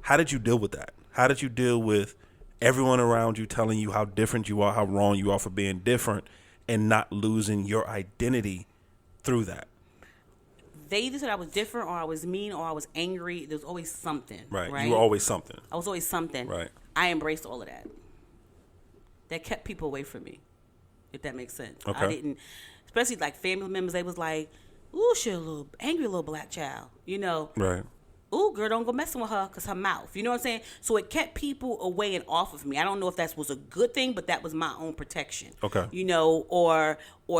How did you deal with that? How did you deal with everyone around you telling you how different you are, how wrong you are for being different, and not losing your identity through that? They either said I was different, or I was mean, or I was angry. There was always something. Right. You were always something. I was always something. Right. I embraced all of that. That kept people away from me, if that makes sense. Okay. I didn't, especially like family members, they was like, ooh, she a little angry little black child, you know. Right. Ooh, girl, don't go messing with her because her mouth. You know what I'm saying? So it kept people away and off of me. I don't know if that was a good thing, but that was my own protection. Okay. You know, or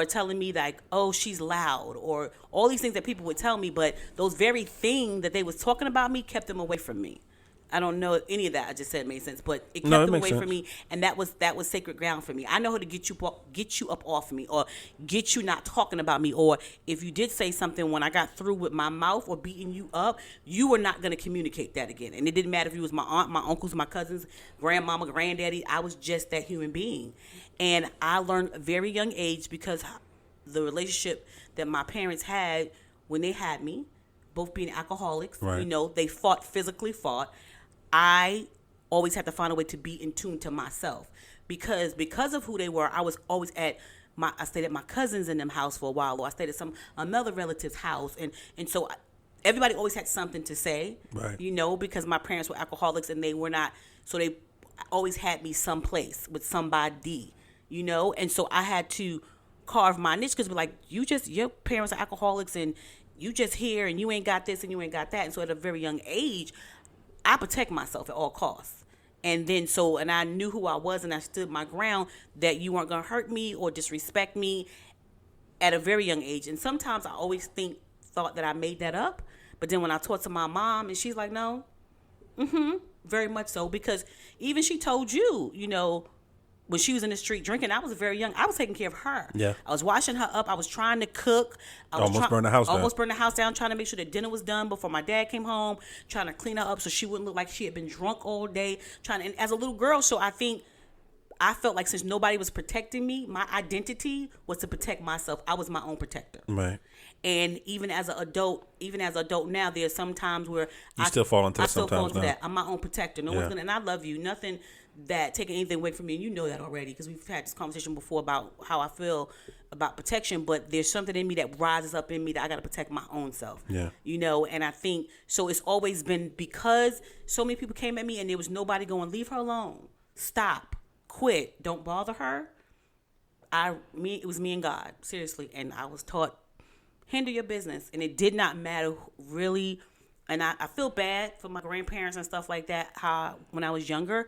telling me like, oh, she's loud, or all these things that people would tell me, but those very things that they was talking about me kept them away from me. I don't know if any of that I just said made sense, but it kept them away from me, and that was sacred ground for me. I know how to get you up off of me, or get you not talking about me, or if you did say something when I got through with my mouth or beating you up, you were not going to communicate that again. And it didn't matter if you was my aunt, my uncles, my cousins, grandmama, granddaddy. I was just that human being, and I learned at a very young age because the relationship that my parents had when they had me, both being alcoholics, right. You know, they physically fought. I always had to find a way to be in tune to myself because of who they were. I was always I stayed at my cousins in them house for a while, or I stayed at another relative's house, and so everybody always had something to say, right. You know, because my parents were alcoholics and they were not, so they always had me someplace with somebody, you know, and so I had to carve my niche because like your parents are alcoholics and you just here and you ain't got this and you ain't got that, and so at a very young age, I protect myself at all costs. And then and I knew who I was and I stood my ground that you weren't going to hurt me or disrespect me at a very young age. And sometimes I always thought that I made that up. But then when I talked to my mom and she's like, no, very much so. Because even she told you, you know, when she was in the street drinking, I was very young. I was taking care of her. Yeah. I was washing her up. I was trying to cook. Almost burned the house down, trying to make sure that dinner was done before my dad came home, trying to clean her up so she wouldn't look like she had been drunk all day. And as a little girl, so I felt like since nobody was protecting me, my identity was to protect myself. I was my own protector. Right. And even as an adult now, there's some times where I still fall into that. I'm my own protector. No one's gonna, and I love you. Nothing that taking anything away from me, and you know that already because we've had this conversation before about how I feel about protection. But there's something in me that rises up in me that I got to protect my own self. Yeah. You know, and I think so. It's always been because so many people came at me, and there was nobody going, leave her alone, stop, quit, don't bother her. It was me and God, seriously, and I was taught, handle your business, and it did not matter really. And I feel bad for my grandparents and stuff like that, how when I was younger,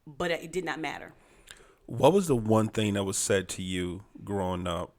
but it did not matter. What was the one thing that was said to you growing up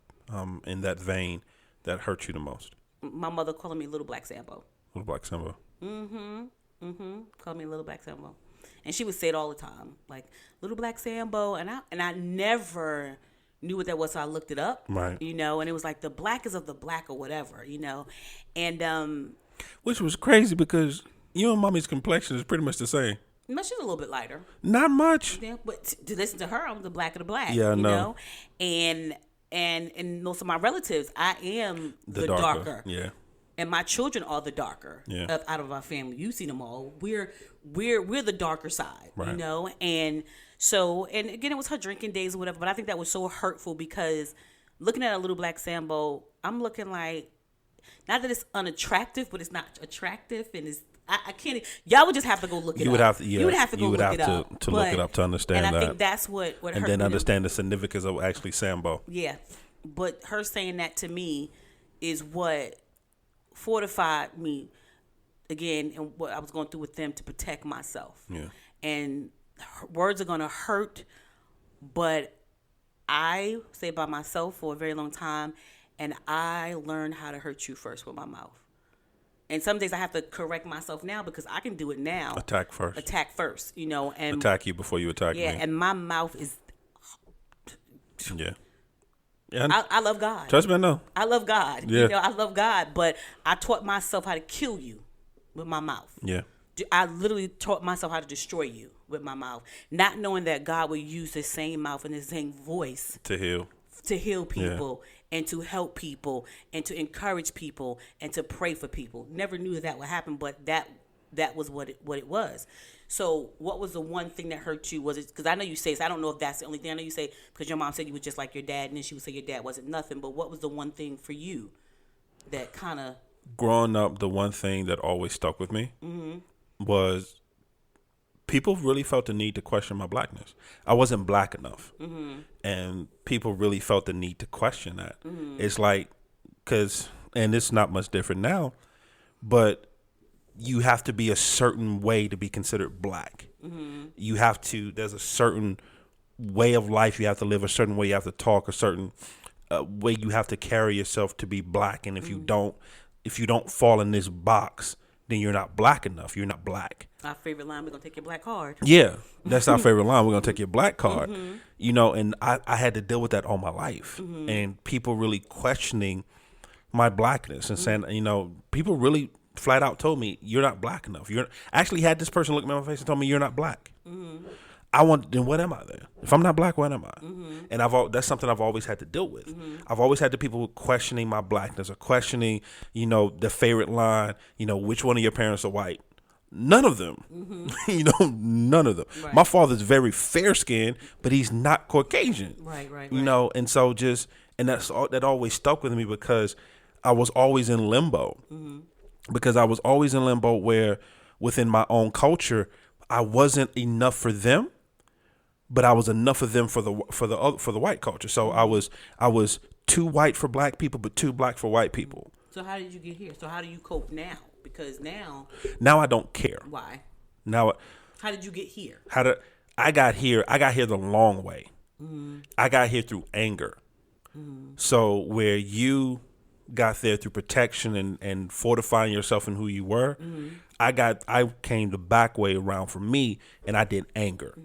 in that vein that hurt you the most? My mother calling me Little Black Sambo. Little Black Sambo. Called me Little Black Sambo. And she would say it all the time, like Little Black Sambo, and I never knew what that was, so I looked it up. Right. You know, and it was like the black is of the black or whatever, you know. And which was crazy because you and mommy's complexion is pretty much the same. No, she's a little bit lighter. Not much. Yeah, but to listen to her, I'm the black of the black. Yeah, I you know. And most of my relatives, I am the darker. Yeah. And my children are the darker out of our family. You've seen them all. We're the darker side, right. You know. And so, and again, it was her drinking days or whatever. But I think that was so hurtful because looking at a Little Black Sambo, I'm looking like, not that it's unattractive, but it's not attractive, and it's. I can't. Y'all would just have to go look it up. You would have to go look it up. To look it up to understand that. And I think that's what hurt me. And then understand the significance of actually Sambo. Yeah. But her saying that to me is what fortified me, again, and what I was going through with them to protect myself. Yeah. And words are going to hurt, but I stayed by myself for a very long time, And I learned how to hurt you first with my mouth. And some days I have to correct myself now because I can do it now. Attack first. And attack you before you attack me. And my mouth is. Yeah. Yeah. I love God. Trust me, I know. I love God. Yeah. I love God, but I taught myself how to kill you with my mouth. Yeah. I literally taught myself how to destroy you with my mouth, not knowing that God would use the same mouth and the same voice to heal people and to help people and to encourage people and to pray for people. Never knew that would happen, but that was what it was. So what was the one thing that hurt you? Was it because I know you say, so I don't know if that's the only thing. I know you say because your mom said you were just like your dad, and then she would say your dad wasn't nothing. But what was the one thing for you that kind of growing up? The one thing that always stuck with me was people really felt the need to question my blackness. I wasn't black enough, and people really felt the need to question that. It's like and it's not much different now, but you have to be a certain way to be considered black. You have to, there's a certain way of life you have to live, a certain way you have to talk, a certain way you have to carry yourself to be black. And if you don't fall in this box, then you're not black enough. You're not black. Our favorite line, we're going to take your black card. Yeah, that's our favorite line. We're going to take your black card. And I had to deal with that all my life. And people really questioning my blackness and saying, people really flat out told me, you're not black enough. I actually had this person look me in my face and told me, you're not black. Then what am I then? If I'm not black, what am I? And that's something I've always had to deal with. I've always had the people questioning my blackness or questioning, the favorite line, which one of your parents are white? None of them. None of them. Right. My father's very fair skinned, but he's not Caucasian. Right. And so that always stuck with me because I was always in limbo. Because I was always in limbo where within my own culture, I wasn't enough for them, but I was enough of them for the white culture. So I was too white for black people, but too black for white people. So how did you get here? So how do you cope now? Because now I don't care. Why? Now how did you get here? I got here the long way. I got here through anger. So where you got there through protection and fortifying yourself in who you were, I came the back way around for me, and I did anger.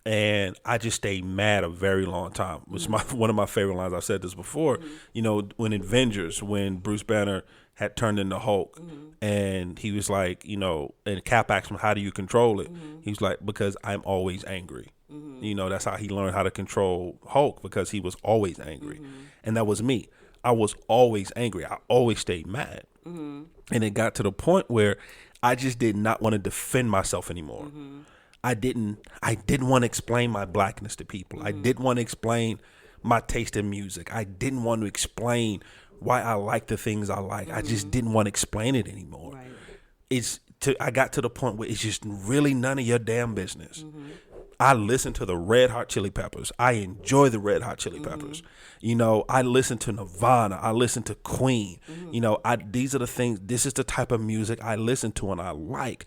And I just stayed mad a very long time. It was one of my favorite lines. I've said this before. When Avengers, when Bruce Banner had turned into Hulk, and he was like, and Cap asked him, how do you control it? He was like, because I'm always angry. That's how he learned how to control Hulk, because he was always angry. And that was me. I was always angry. I always stayed mad. And it got to the point where I just did not want to defend myself anymore. I didn't want to explain my blackness to people. I didn't want to explain my taste in music. I didn't want to explain why I like the things I like. I just didn't want to explain it anymore. Right. I got to the point where it's just really none of your damn business. I listen to the Red Hot Chili Peppers. I enjoy the Red Hot Chili Peppers. I listen to Nirvana. I listen to Queen. These are the things. This is the type of music I listen to and I like.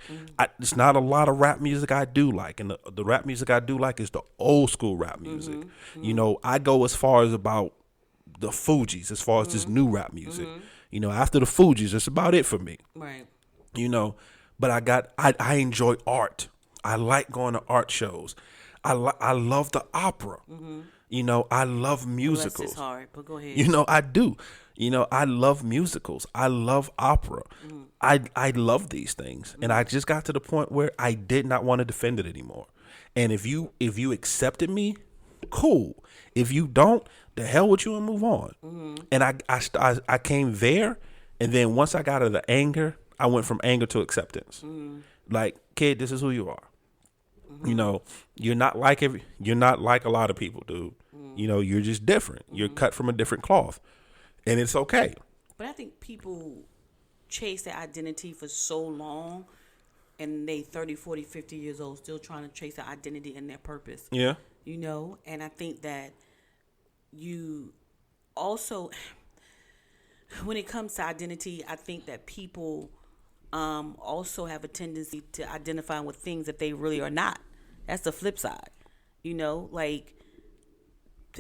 It's not a lot of rap music I do like, and the rap music I do like is the old school rap music. I go as far as about the Fugees, as far as this new rap music. After the Fugees, that's about it for me. Right. But I enjoy art. I like going to art shows. I love the opera. I love musicals. Bless his heart, but go ahead. I do. I love musicals. I love opera. I love these things. And I just got to the point where I did not want to defend it anymore. And if you accepted me, cool. If you don't, the hell with you and move on. And I came there, and then once I got out of the anger, I went from anger to acceptance. Like, kid, this is who you are. You're not like a lot of people, dude. You're just different. You're cut from a different cloth, and it's okay. But I think people chase their identity for so long, and they 30, 40, 50 years old still trying to chase their identity and their purpose. Yeah. And I think that you also, when it comes to identity, I think that people also have a tendency to identify with things that they really are not. That's the flip side. Like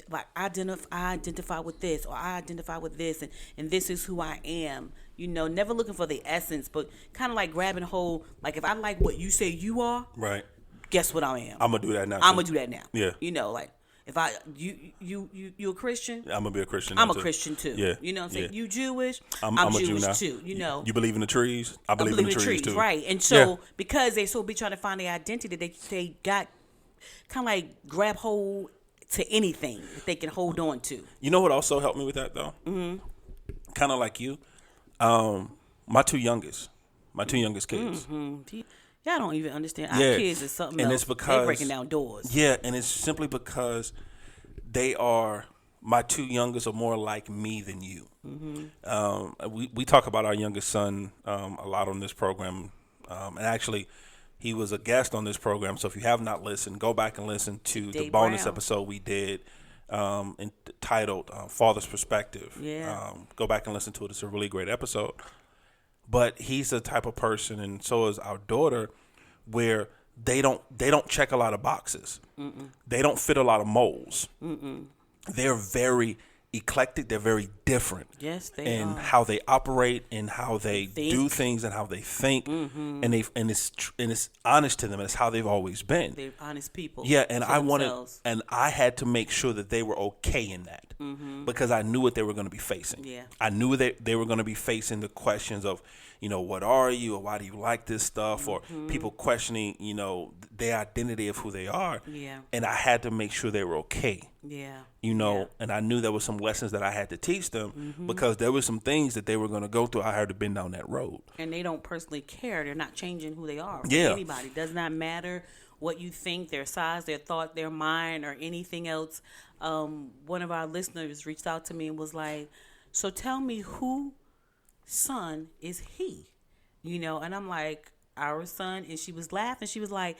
like I identify with this, or I identify with this, and this is who I am. Never looking for the essence, but kind of like grabbing hold. Like if I like what you say you are, right? Guess what I am? I'm gonna do that now. I'm gonna do that now. Yeah. Like if you a Christian, I'm gonna be a Christian. I'm a Christian too. Yeah. You know what I'm saying? Yeah. You Jewish, I'm Jewish a Jew too. You believe in the trees? I believe in the trees too. Right. And so because they so be trying to find their identity, they got kind of like grab hold to anything that they can hold on to. You know what also helped me with that though? Mm-hmm. Kind of like you. My two youngest kids. Mm-hmm. Y'all don't even understand. Our kids is something and else. It's because they're breaking down doors. Yeah, and it's simply because my two youngest are more like me than you. Mm-hmm. We talk about our youngest son a lot on this program, and actually, he was a guest on this program. So if you have not listened, go back and listen to the bonus episode we did entitled "Father's Perspective." Yeah. Go back and listen to it. It's a really great episode. But he's the type of person, and so is our daughter, where they don't check a lot of boxes. Mm-mm. They don't fit a lot of molds. Mm-mm. They're very eclectic. They're very different. Yes, they in are. how they operate, and how they do things, and how they think. Mm-hmm. And it's honest to them. It's how they've always been. They're honest people. Yeah, and I had to make sure that they were okay in that. Mm-hmm. Because I knew what they were going to be facing. Yeah. I knew that they were going to be facing the questions of, what are you, or why do you like this stuff, or people questioning, their identity of who they are. Yeah. And I had to make sure they were okay. Yeah. And I knew there were some lessons that I had to teach them because there were some things that they were going to go through. I had to been down that road. And they don't personally care. They're not changing who they are. Yeah. Anybody. Does not matter what you think, their size, their thought, their mind, or anything else. One of our listeners reached out to me and was like, so tell me who son is he? And I'm like, our son. And she was laughing. She was like,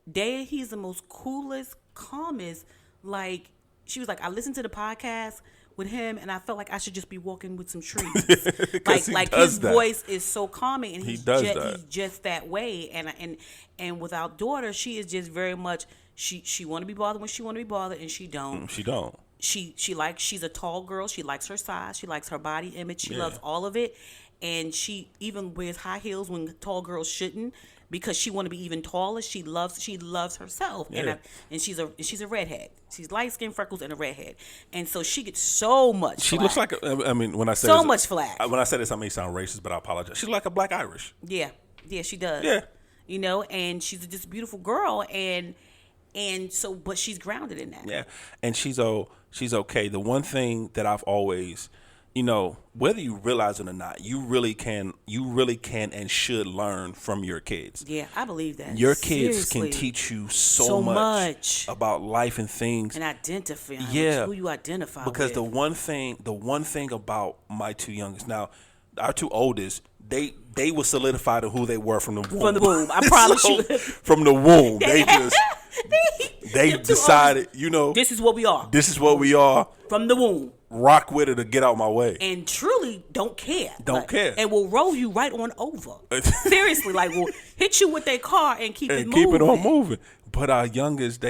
Dad, he's the most coolest, calmest. Like, she was like, I listened to the podcast with him, and I felt like I should just be walking with some trees. like his voice is so calming, and he's just that way. And with our daughter, she is just very much she want to be bothered when she want to be bothered, and she don't. She don't. She's a tall girl. She likes her size. She likes her body image. She loves all of it, and she even wears high heels when tall girls shouldn't, because she want to be even taller. She loves herself, and she's a redhead. She's light skin, freckles, and a redhead, and so she gets so much. She looks like when I say so much flack. When I say this, I may sound racist, but I apologize. She's like a Black Irish. Yeah, she does. Yeah, and she's just a beautiful girl, and so, but she's grounded in that. Yeah, and she's okay. The one thing that I've always, whether you realize it or not, you really can and should learn from your kids. Yeah, I believe that. Your kids can teach you so much about life and things. And identifying who you identify with. Because the one thing about my two youngest, now our two oldest, they were solidified to who they were from the womb. From the womb, I promise you. From the womb, they decided, this is what we are. This is what we are. From the womb. Rock with it or get out my way. And truly don't care. Care. And will roll you right on over. Seriously, like will hit you with their car and keep it moving. Keep it on moving. But our youngest,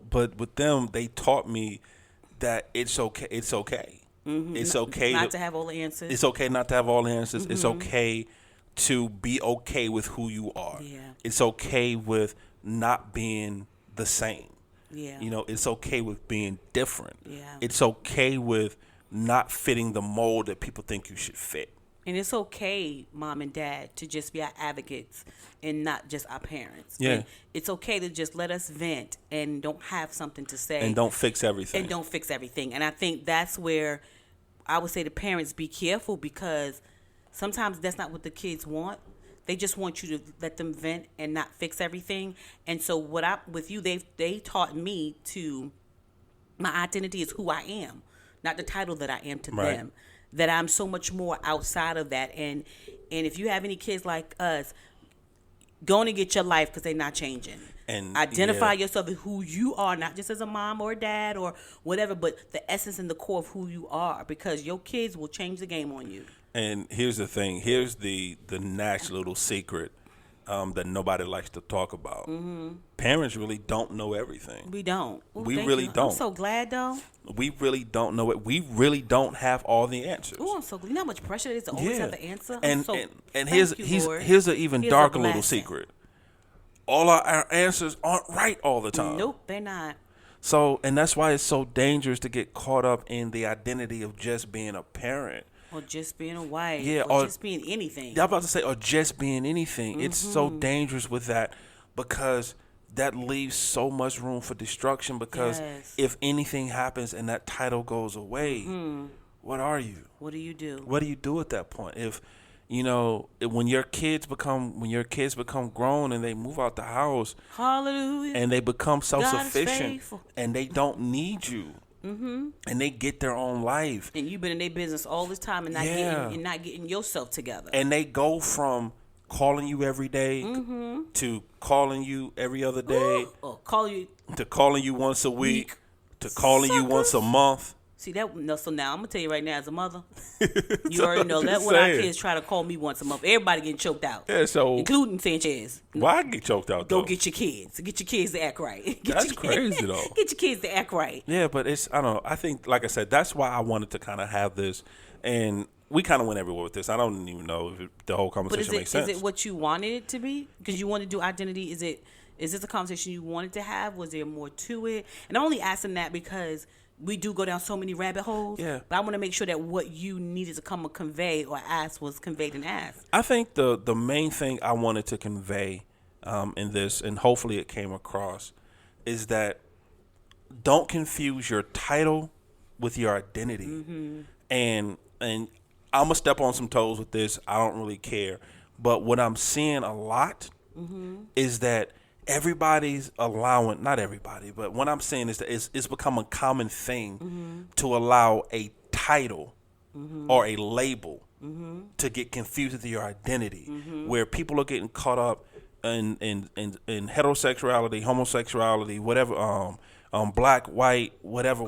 but with them, they taught me that it's okay. It's okay. Mm-hmm. It's okay not to have all the answers. It's okay not to have all the answers. Mm-hmm. It's okay to be okay with who you are. Yeah. It's okay with not being the same. Yeah. It's okay with being different. Yeah. It's okay with not fitting the mold that people think you should fit. And it's okay, mom and dad, to just be our advocates and not just our parents. Yeah. And it's okay to just let us vent and don't have something to say. And don't fix everything. And I think that's where I would say to parents, be careful, because sometimes that's not what the kids want. They just want you to let them vent and not fix everything. And so with you, they taught me my identity is who I am, not the title that I am to them. That I'm so much more outside of that. And if you have any kids like us, go on and get your life, because they're not changing. And identify yourself as who you are, not just as a mom or a dad or whatever, but the essence and the core of who you are, because your kids will change the game on you. And here's the thing. Here's the nasty little secret that nobody likes to talk about. Parents really don't know everything. We don't. Ooh, We thank really you. don't. I'm so glad though. We really don't know it. We really don't have all the answers. Oh, I'm so glad. You know how much pressure it is to always have the answer. And Thank here's you, Lord. here's an even Here's a darker little blessing. secret. All our answers aren't right all the time. Nope, they're not. So, and that's why it's so dangerous to get caught up in the identity of just being a parent. Or just being a wife. Yeah, or or- just being anything. I'm about to say, or just being anything. It's so dangerous with that because that leaves so much room for destruction. Because Yes. if anything happens and that title goes away, what are you? What do you do? What do you do at that point? If when your kids become grown and they move out the house Hallelujah. and they become self-sufficient faithful. and they don't need you and they get their own life And you've been in their business all this time and not getting yourself together. and they go from calling you every day to calling you every other day Or call you. to calling you once a week to calling you once a Suckers. month. See that? No, so now I'm gonna tell you right now, as a mother, you already know I'm that just when our saying. kids try to call me once a month, everybody getting choked out, Yeah, so including Sanchez. why I get choked out though? Go get your kids. Get your kids to act right. Get That's your crazy, though. Get your kids to act right. Yeah, but I don't know. I think, like I said, that's why I wanted to kind of have this, and we kind of went everywhere with this. I don't even know if the whole But conversation makes sense. is it what you wanted it to be? Because you wanted to do identity. Is this a conversation you wanted to have? Was there more to it? And I'm only asking that because we do go down so many rabbit holes. Yeah. But I want to make sure that what you needed to come and convey or ask was conveyed and asked. I think the main thing I wanted to convey in this, and hopefully it came across, is that don't confuse your title with your identity. And I'm gonna step on some toes with this. I don't really care, but what I'm seeing a lot is that everybody's allowing, not everybody, but what I'm saying is that it's become a common thing to allow a title or a label to get confused with your identity, where people are getting caught up in heterosexuality, homosexuality, whatever, black, white, whatever,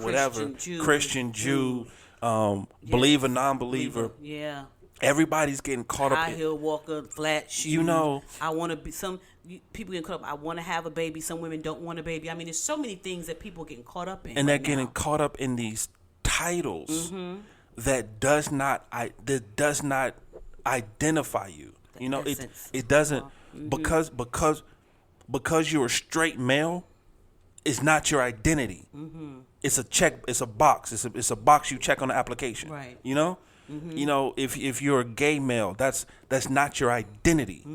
Christian, Jew, believer, non-believer. Yeah. Everybody's getting caught up High in, heel walker, flat shoe. You know. I want to be people getting caught up. I want to have a baby. Some women don't want a baby. I mean, there's so many things that people are getting caught up in. and they're right getting now. caught up in these titles that does not identify you. You know, essence. it doesn't because you're a straight male, it's not your identity. It's a check. It's a box. It's a box you check on the application. Right. You know. You know, if you're a gay male, that's not your identity.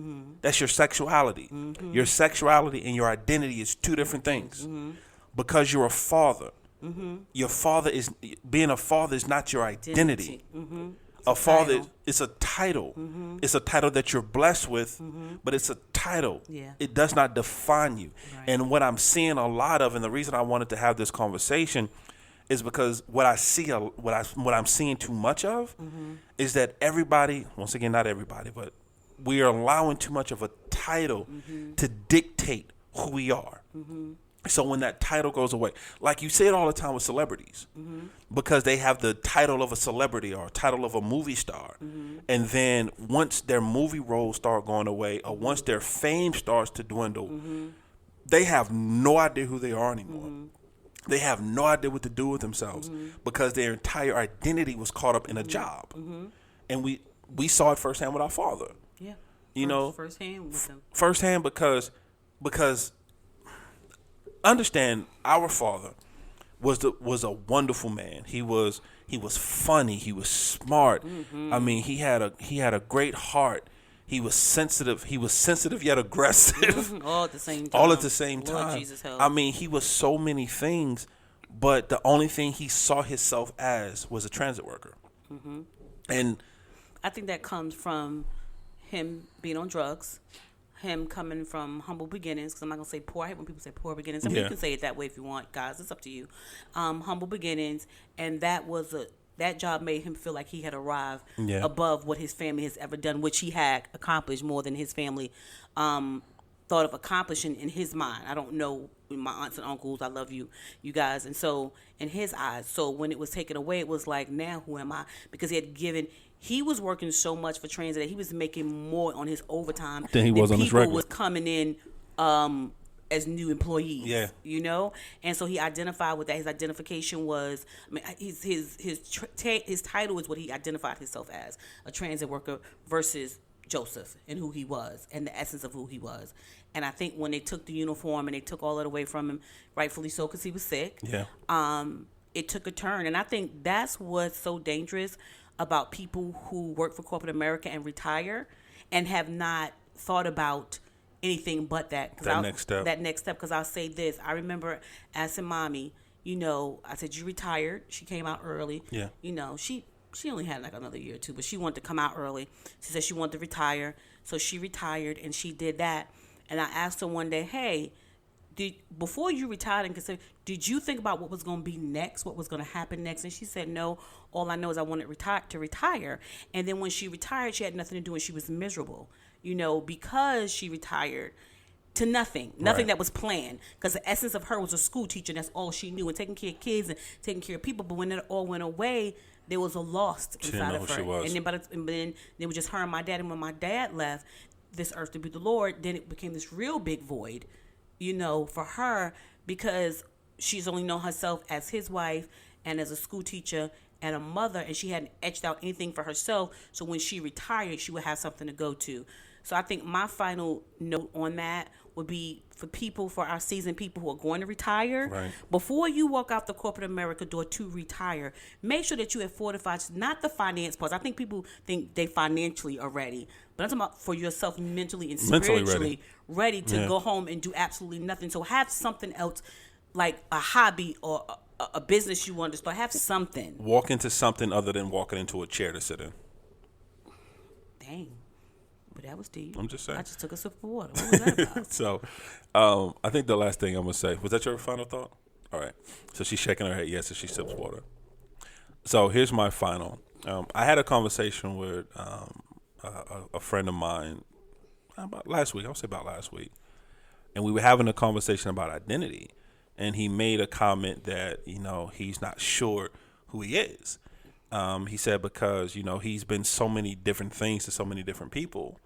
That's your sexuality. Your sexuality and your identity is two different things. Because you're a father, your father is being a father is not your identity. A father is a title. It's a title that you're blessed with, but it's a title. Yeah. It does not define you. Right. And what I'm seeing a lot of, and the reason I wanted to have this conversation, is because what I'm seeing too much of is that everybody, once again, not everybody, but we are allowing too much of a title to dictate who we are. So when that title goes away, like you say it all the time with celebrities, because they have the title of a celebrity or title of a movie star. And then once their movie roles start going away, or once their fame starts to dwindle, they have no idea who they are anymore. They have no idea what to do with themselves because their entire identity was caught up in a job. And we saw it firsthand with our father. Yeah. You know, firsthand with them. firsthand because understand, our father was a wonderful man. He was funny. He was smart. I mean, he had a great heart. He was sensitive. He was sensitive yet aggressive. All at the same time. All at the same Lord time. Jesus help. I mean, he was so many things, but the only thing he saw himself as was a transit worker. And I think that comes from him being on drugs, him coming from humble beginnings, because I'm not going to say poor. I hate when people say poor beginnings. I mean, you can say it that way if you want, guys. It's up to you. Humble beginnings, and that job made him feel like he had arrived above what his family has ever done, which he had accomplished more than his family thought of accomplishing in his mind. I don't know, my aunts and uncles, I love you guys. And so in his eyes, so when it was taken away, it was like, now who am I? Because he he was working so much for transit that he was making more on his overtime Than he was on his people regular. was coming in as new employees. Yeah. You know? And so he identified with that. His identification was, I mean, his title is what he identified himself as, a transit worker versus Joseph and who he was and the essence of who he was. And I think when they took the uniform and they took all it away from him, rightfully so, because he was sick, Yeah. it took a turn. And I think that's what's so dangerous about people who work for corporate America and retire and have not thought about anything but that. Next step. That next step, because I'll say this. I remember asking Mommy, you know, I said, you retired. She came out early. Yeah. You know, she only had like another year or two, but she wanted to come out early. She said she wanted to retire. So she retired and she did that. And I asked her one day, hey, before you retired and consider, did you think about what was going to be next, what was going to happen next? And she said, no, all I know is I wanted to retire. And then when she retired, she had nothing to do and she was miserable, you know, because she retired to nothing Right. that was planned. Because the essence of her was a school teacher, and that's all she knew, and taking care of kids and taking care of people. But when it all went away, there was a loss inside know of who her. she was. And then it was just her and my dad. And when my dad left this earth to be the Lord, then it became this real big void, you know, for her, because she's only known herself as his wife and as a school teacher and a mother, and she hadn't etched out anything for herself. So when she retired, she would have something to go to. So I think my final note on that would be for our seasoned people who are going to retire, Right. before you walk out the corporate America door to retire, make sure that you have fortified, not the finance part. I think people think they financially are ready, but I'm talking about for yourself mentally and Mentally spiritually ready to go home and do absolutely nothing. So have something else, like a hobby or a business you want to start. Have something. Walk into something other than walking into a chair to sit in. Dang. But that was deep. I'm just saying. I just took a sip of water. What was that about? So, I think the last thing I'm gonna say, was that your final thought? All right. So she's shaking her head yes as she sips water. So here's my final. I had a conversation with a friend of mine about last week. I'll say about last week, and we were having a conversation about identity, and he made a comment that he's not sure who he is. He said because he's been so many different things to so many different people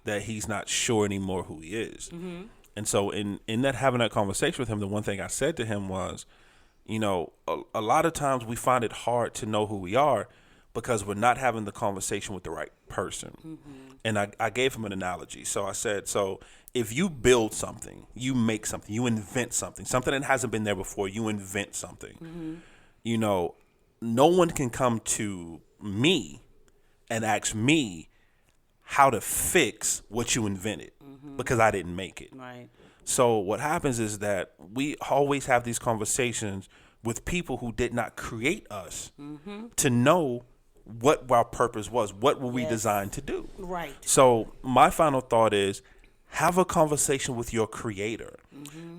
that he's not sure anymore who he is. Mm-hmm. And so in that having that conversation with him, the one thing I said to him was, a lot of times we find it hard to know who we are because we're not having the conversation with the right person. Mm-hmm. And I gave him an analogy. So I said, so if you build something, you make something, you invent something that hasn't been there before, you invent something, no one can come to me and ask me how to fix what you invented because I didn't make it. Right. So what happens is that we always have these conversations with people who did not create us to know what our purpose was. What were we designed to do? Right. So my final thought is have a conversation with your creator.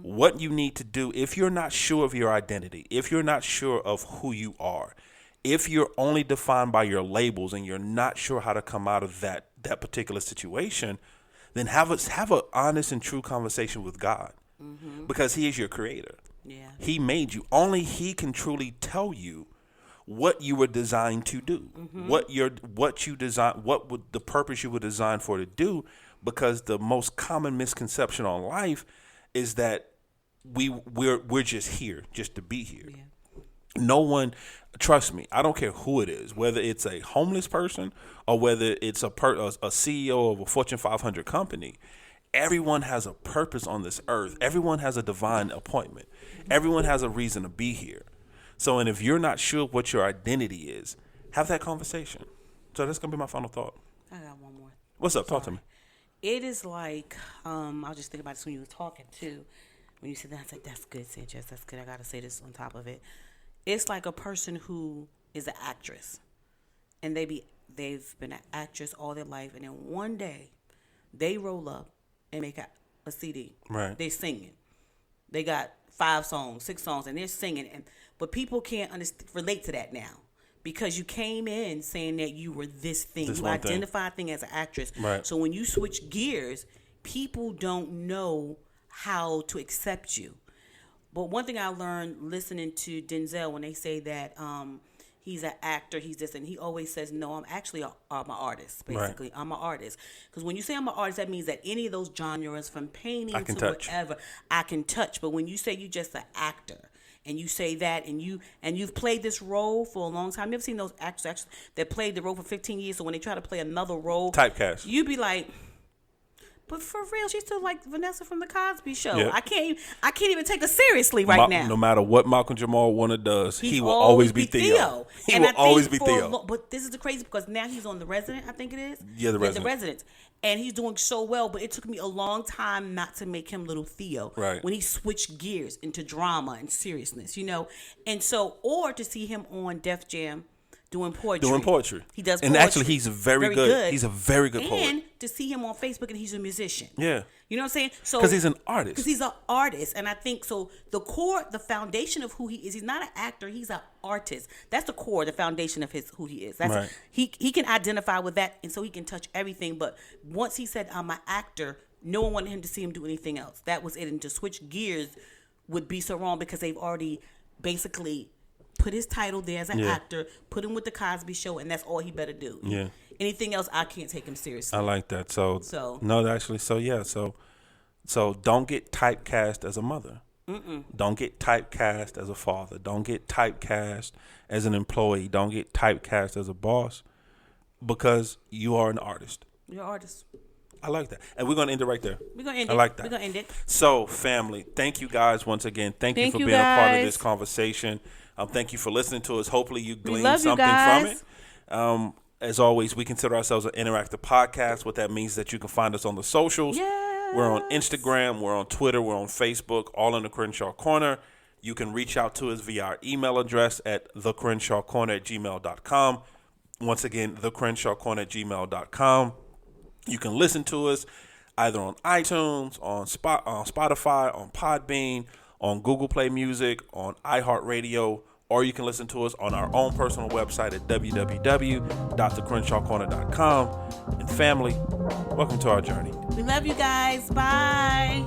What you need to do if you're not sure of your identity, if you're not sure of who you are, if you're only defined by your labels and you're not sure how to come out of that particular situation, then have an honest and true conversation with God because he is your creator. Yeah. He made you. Only he can truly tell you what you were designed to do, what would the purpose you were designed for to do, because the most common misconception on life is that we're just here just to be here. Yeah. No one, trust me, I don't care who it is, whether it's a homeless person or whether it's a CEO of a Fortune 500 company. Everyone has a purpose on this earth. Everyone has a divine appointment. Everyone has a reason to be here. So, and if you're not sure what your identity is, have that conversation. So that's going to be my final thought. I got one more. What's up? Talk to me. It is like, I was just thinking about this when you were talking too. When you said that, I said, that's good, Sanchez. That's good. I got to say this on top of it. It's like a person who is an actress, and they've been an actress all their life, and then one day they roll up and make a CD. Right. They're singing. They got 5 songs, 6 songs, and they're singing, but people can't relate to that now because you came in saying that you were this thing. You identified thing as an actress. Right. So when you switch gears, people don't know how to accept you. But one thing I learned listening to Denzel when they say that he's an actor, he's this, and he always says, no, I'm actually I'm an artist, basically. Right. I'm an artist. Because when you say I'm an artist, that means that any of those genres, from painting to whatever, I can touch. But when you say you just an actor, and you say that, and you've played this role for a long time. You ever seen those actors that played the role for 15 years? So when they try to play another role, typecast, you be like, but for real, she's still like Vanessa from the Cosby Show. Yeah. I can't even take her seriously right now. No matter what Malcolm Jamal Warner does, he will always be Theo. He will always be Theo. But this is the crazy, because now he's on The Resident, I think it is. Yeah, The Resident. And he's doing so well, but it took me a long time not to make him little Theo. Right. When he switched gears into drama and seriousness, And so, or to see him on Def Jam doing poetry. He does poetry. And actually, he's very good. He's a very good poet. And to see him on Facebook, and he's a musician. Yeah. You know what I'm saying? So because he's an artist. Because he's an artist. And I think, so the core, the foundation of who he is, he's not an actor, he's an artist. That's the core, the foundation of who he is. That's right. He can identify with that, and so he can touch everything. But once he said, I'm an actor, no one wanted him to see him do anything else. That was it. And to switch gears would be so wrong, because they've already basically put his title there as an actor, put him with the Cosby Show, and that's all he better do. Yeah. Anything else, I can't take him seriously. I like that. So don't get typecast as a mother. Mm-mm. Don't get typecast as a father. Don't get typecast as an employee. Don't get typecast as a boss, because you are an artist. You're an artist. I like that. And we're going to end it right there. We're going to end it. I like that. We're going to end it. So, family, thank you guys once again. Thank you for being a part of this conversation. Thank you for listening to us. Hopefully you gleaned something from it. As always, we consider ourselves an interactive podcast. What that means is that you can find us on the socials. Yes. We're on Instagram. We're on Twitter. We're on Facebook, all in the Crenshaw Corner. You can reach out to us via our email address at thecrenshawcorner@gmail.com. Once again, thecrenshawcorner@gmail.com. You can listen to us either on iTunes, on Spotify, on Podbean, on Google Play Music, on iHeartRadio, or you can listen to us on our own personal website at www.thecrenshawcorner.com. And family, welcome to our journey. We love you guys. Bye.